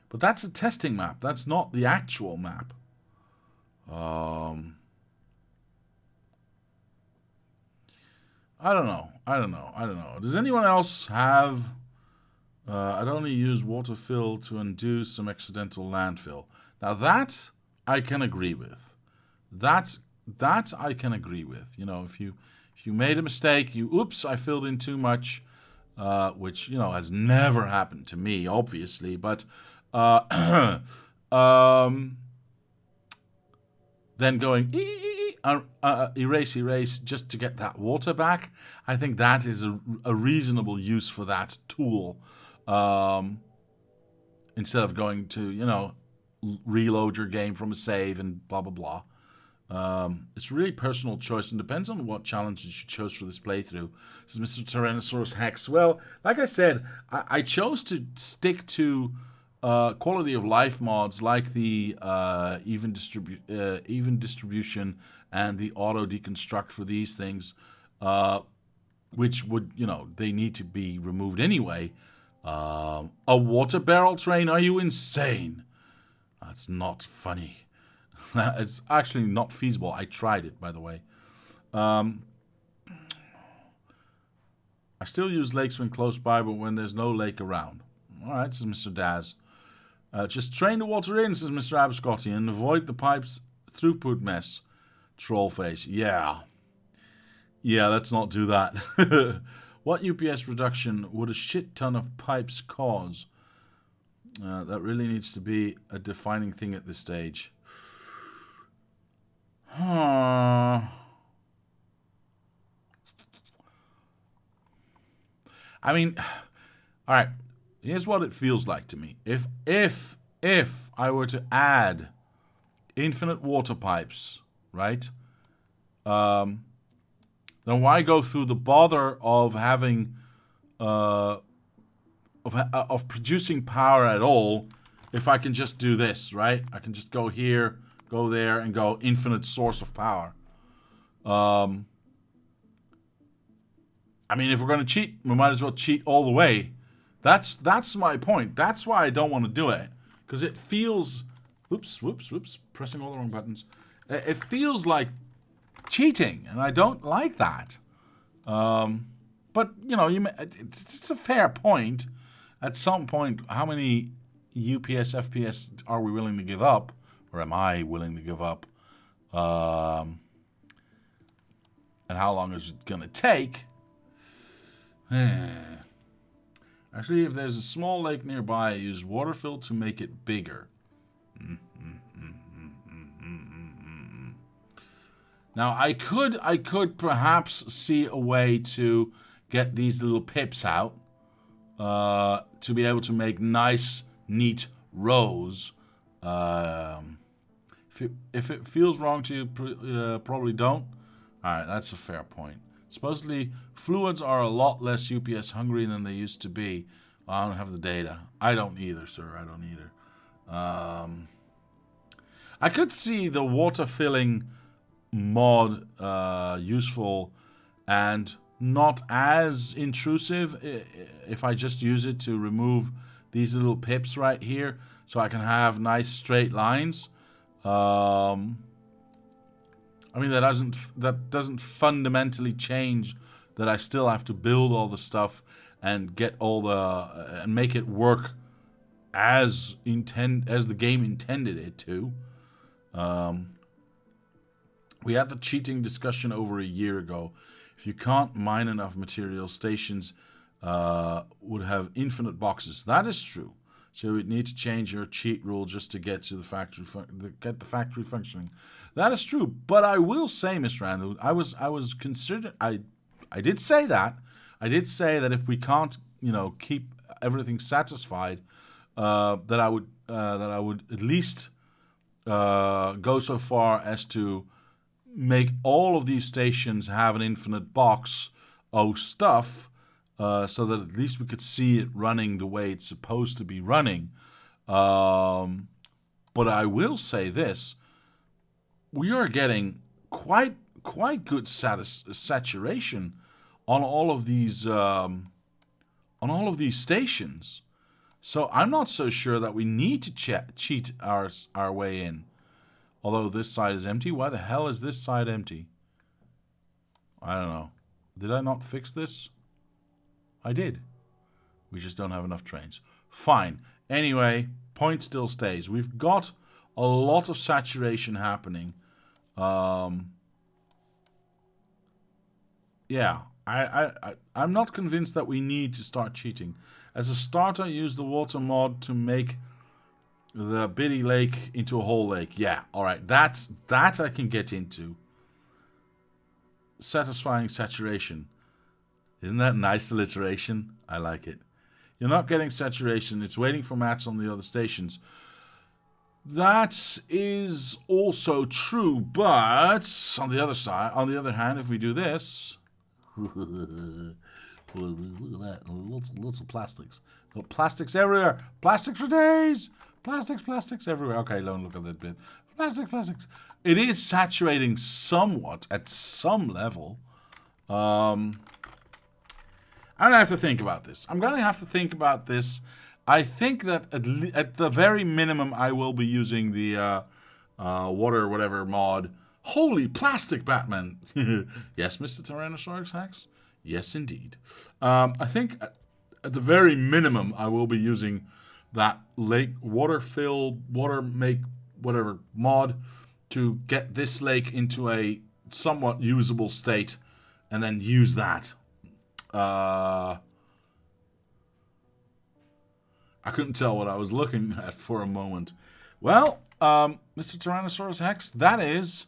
But that's a testing map. That's not the actual map. I don't know. Does anyone else have... I'd only use water fill to undo some accidental landfill. Now that I can agree with. That I can agree with. You know, if you made a mistake, oops, I filled in too much, which, you know, has never happened to me, obviously, but then going erase just to get that water back, I think that is a reasonable use for that tool, instead of going to, you know, reload your game from a save and blah blah blah. It's really personal choice and depends on what challenges you chose for this playthrough. This is Mr. Tyrannosaurus Hex. Well, like I said, I chose to stick to quality of life mods like the even distribution and the auto deconstruct for these things, which would, you know, they need to be removed anyway. A water barrel train? Are you insane? That's not funny. It's actually not feasible. I tried it, by the way. I still use lakes when close by, but when there's no lake around. All right, says Mr. Daz. Just train the water in, says Mr. Abscotty, and avoid the pipe's throughput mess. Troll face. Yeah. Yeah, let's not do that. What UPS reduction would a shit ton of pipes cause? That really needs to be a defining thing at this stage. Huh. I mean, all right. Here's what it feels like to me. If I were to add infinite water pipes, right? Then why go through the bother of having of producing power at all if I can just do this, right? I can just go here, go there, and go infinite source of power. I mean, if we're going to cheat, we might as well cheat all the way. That's my point. That's why I don't want to do it. Because it feels... Whoops. Pressing all the wrong buttons. It feels like cheating, and I don't like that. But, you know, it's a fair point. At some point, how many UPS, FPS are we willing to give up? Or am I willing to give up? And how long is it going to take? Actually, if there's a small lake nearby, I use water fill to make it bigger. Now, I could perhaps see a way to get these little pips out to be able to make nice, neat rows. If it feels wrong to you, probably don't. All right, that's a fair point. Supposedly, fluids are a lot less UPS hungry than they used to be. I don't have the data. I don't either, sir. I don't either. I could see the water filling mod useful and not as intrusive if I just use it to remove these little pips right here so I can have nice straight lines. I mean, that doesn't fundamentally change that I still have to build all the stuff and get all the and make it work as the game intended it to. We had the cheating discussion over a year ago. If you can't mine enough material, stations would have infinite boxes. That is true. So you would need to change your cheat rule just to get to the factory functioning. That is true. But I will say, Mr. Randall, I was considered. I did say that. I did say that if we can't, keep everything satisfied, that I would at least go so far as to make all of these stations have an infinite box of stuff, so that at least we could see it running the way it's supposed to be running. But I will say this: we are getting quite good saturation on all of these stations. So I'm not so sure that we need to cheat our way in. Although this side is empty. Why the hell is this side empty? I don't know. Did I not fix this? I did. We just don't have enough trains. Fine. Anyway, point still stays. We've got a lot of saturation happening. Yeah. I'm not convinced that we need to start cheating. As a starter, use the water mod to make the bitty lake into a whole lake. Yeah, alright. That I can get into. Satisfying saturation. Isn't that nice alliteration? I like it. You're not getting saturation. It's waiting for mats on the other stations. That is also true, but on the other hand, if we do this... Look at that. Lots of plastics. Got plastics everywhere. Plastics for days. Plastics everywhere. Okay, don't look at that bit. Plastics. It is saturating somewhat at some level. I'm going to have to think about this. I think that at the very minimum, I will be using the water whatever mod. Holy plastic Batman. Yes, Mr. Tyrannosaurus Hacks? Yes, indeed. I think at the very minimum, I will be using that lake water make whatever mod to get this lake into a somewhat usable state and then use that. I couldn't tell what I was looking at for a moment. Well, Mr. Tyrannosaurus Rex, that is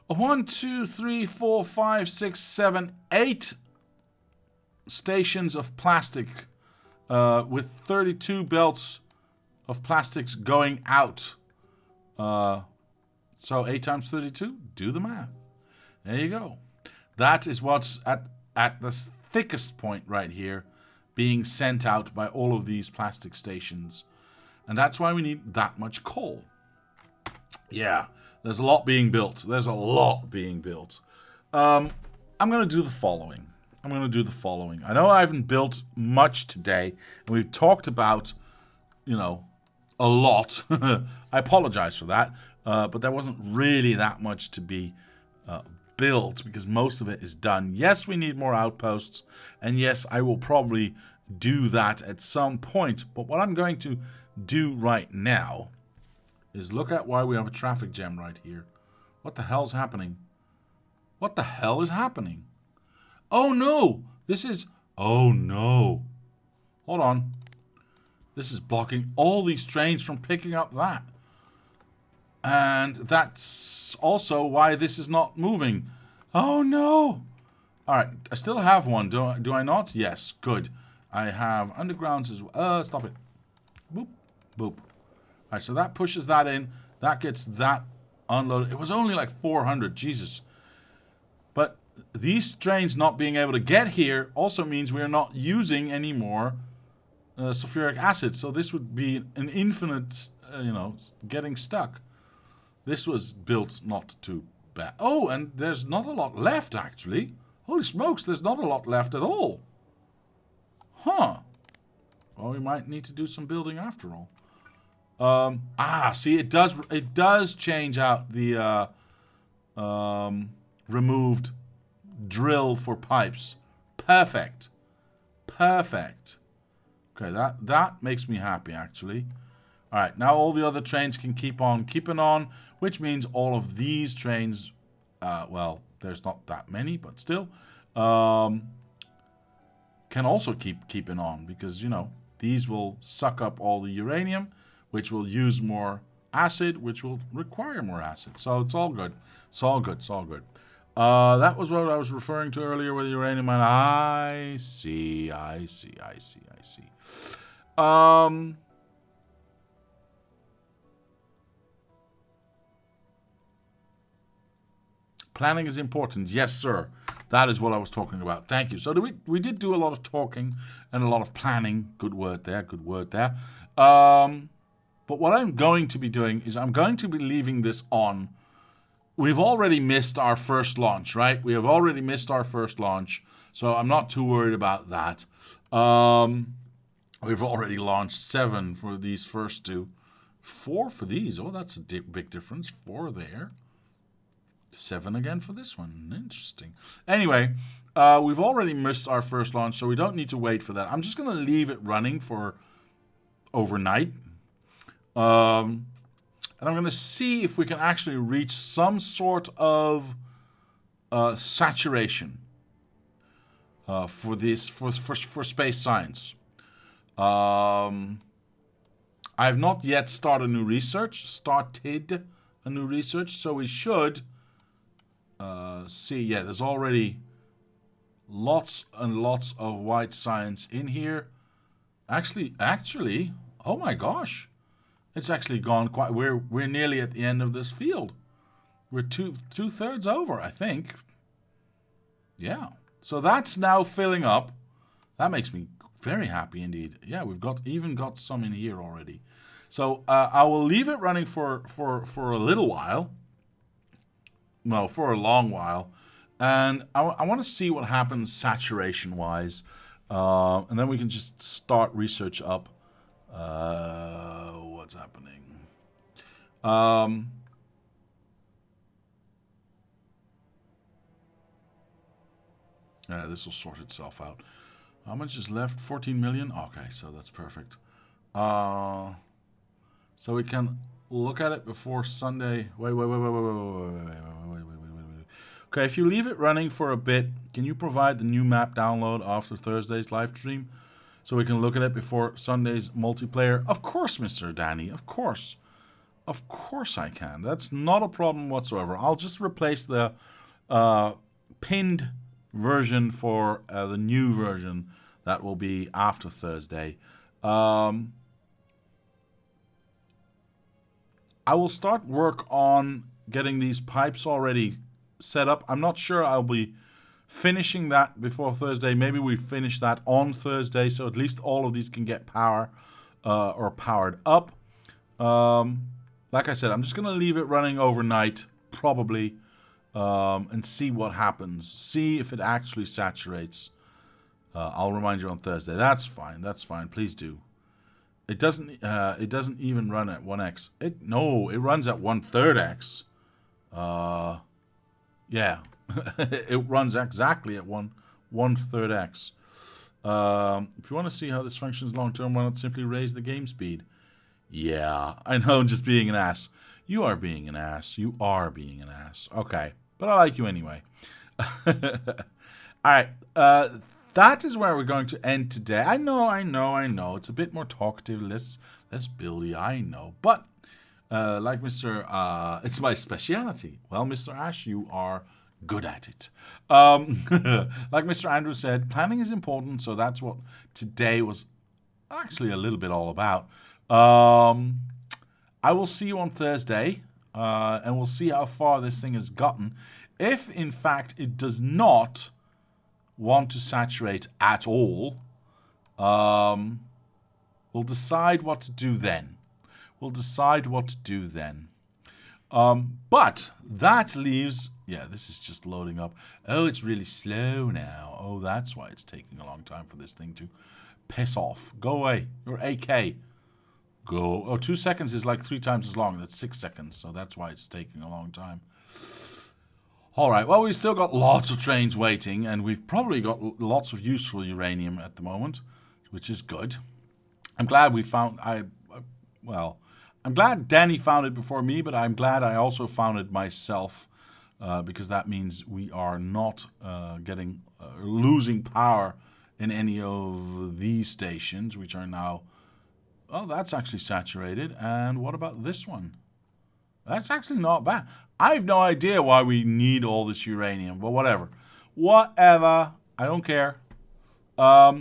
1, 2, 3, 4, 5, 6, 7, 8 stations of plastic with 32 belts of plastics going out. So 8 times 32, do the math. There you go. That is what's at the thickest point right here, being sent out by all of these plastic stations. And that's why we need that much coal. Yeah, there's a lot being built. There's a lot being built. I'm going to do the following. I know I haven't built much today, and we've talked about, you know, a lot. I apologize for that, but there wasn't really that much to be built because most of it is done. Yes, we need more outposts, and yes, I will probably do that at some point, but what I'm going to do right now is look at why we have a traffic jam right here. What the hell's happening? What the hell is happening? Oh no! This is... Oh no! Hold on. This is blocking all these trains from picking up that. And that's also why this is not moving. Oh no! Alright, I still have one. Do I not? Yes, good. I have undergrounds as well. Stop it. Boop. Boop. Alright, so that pushes that in. That gets that unloaded. It was only like 400. Jesus. But these trains not being able to get here also means we are not using any more sulfuric acid. So this would be an infinite, getting stuck. This was built not too bad. Oh, and there's not a lot left, actually. Holy smokes, there's not a lot left at all. Huh. Well, we might need to do some building after all. See, it does change out the removed drill for pipes. Perfect. Perfect. Okay, that makes me happy, actually. Alright, now all the other trains can keep on keeping on, which means all of these trains, well, there's not that many, but still, can also keep keeping on, because, you know, these will suck up all the uranium, which will use more acid, which will require more acid. So it's all good. It's all good. It's all good. That was what I was referring to earlier with uranium. And I see. Planning is important. Yes, sir. That is what I was talking about. Thank you. So we did do a lot of talking and a lot of planning. Good word there. Good word there. But what I'm going to be doing is I'm going to be leaving this on. We've already missed our first launch, right? We have already missed our first launch. So I'm not too worried about that. We've already launched 7 for these first 2. 4 for these. Oh, that's a big difference. 4 there. 7 again for this one. Interesting. Anyway, we've already missed our first launch, so we don't need to wait for that. I'm just going to leave it running for overnight. And I'm going to see if we can actually reach some sort of saturation for this for space science. I've not yet started a new research, so we should see. Yeah, there's already lots and lots of white science in here. Actually, oh my gosh. It's actually gone quite... We're nearly at the end of this field. We're two-thirds over, I think. Yeah. So that's now filling up. That makes me very happy indeed. Yeah, we've even got some in here already. So I will leave it running for a little while. No, for a long while. And I want to see what happens saturation-wise. And then we can just start research up. What's happening? Yeah, this will sort itself out. How much is left? 14 million? Okay, so that's perfect. So we can look at it before Sunday. Wait. Okay, if you leave it running for a bit, can you provide the new map download after Thursday's live stream so we can look at it before Sunday's multiplayer? Of course, Mr. Danny. Of course. Of course I can. That's not a problem whatsoever. I'll just replace the pinned version for the new version that will be after Thursday. I will start work on getting these pipes already set up. I'm not sure I'll be finishing that before Thursday. Maybe we finish that on Thursday, so at least all of these can get power or powered up. Like I said, I'm just going to leave it running overnight, probably, and see what happens. See if it actually saturates. I'll remind you on Thursday. That's fine. That's fine. Please do. It doesn't even run at 1x. It runs at 1/3x. Yeah, it runs exactly at 1/3x. If you want to see how this functions long term, why not simply raise the game speed? Yeah, I know, just being an ass. You are being an ass. You are being an ass. Okay, but I like you anyway. All right, that is where we're going to end today. I know. It's a bit more talkative, less buildy, I know. But like Mr. It's my speciality. Well, Mr. Ash, you are good at it. Like Mr. Andrew said, planning is important, so that's what today was actually a little bit all about. I will see you on Thursday, and we'll see how far this thing has gotten. If, in fact, it does not want to saturate at all, we'll decide what to do then. But that leaves... Yeah, this is just loading up. Oh, it's really slow now. Oh, that's why it's taking a long time for this thing to piss off. Go away. You're AK. Go. Oh, 2 seconds is like 3 times as long. That's 6 seconds, so that's why it's taking a long time. All right, well, we've still got lots of trains waiting, and we've probably got lots of useful uranium at the moment, which is good. I'm glad we found... I'm glad Danny found it before me, but I'm glad I also found it myself, because that means we are not losing power in any of these stations, which are now... Oh, that's actually saturated. And what about this one? That's actually not bad. I have no idea why we need all this uranium, but whatever. Whatever. I don't care. I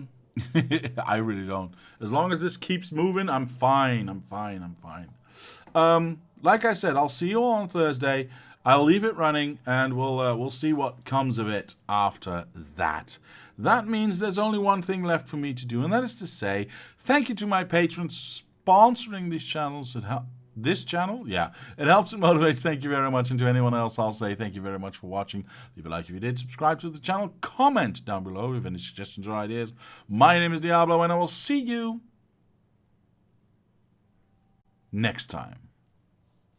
really don't. As long as this keeps moving, I'm fine. Like I said, I'll see you all on Thursday. I'll leave it running, and we'll see what comes of it after that. That means there's only one thing left for me to do, and that is to say thank you to my patrons sponsoring these channels. This channel, yeah, it helps and motivates. Thank you very much. And to anyone else, I'll say thank you very much for watching. Leave a like if you did. Subscribe to the channel. Comment down below if any suggestions or ideas. My name is Diablo, and I will see you next time.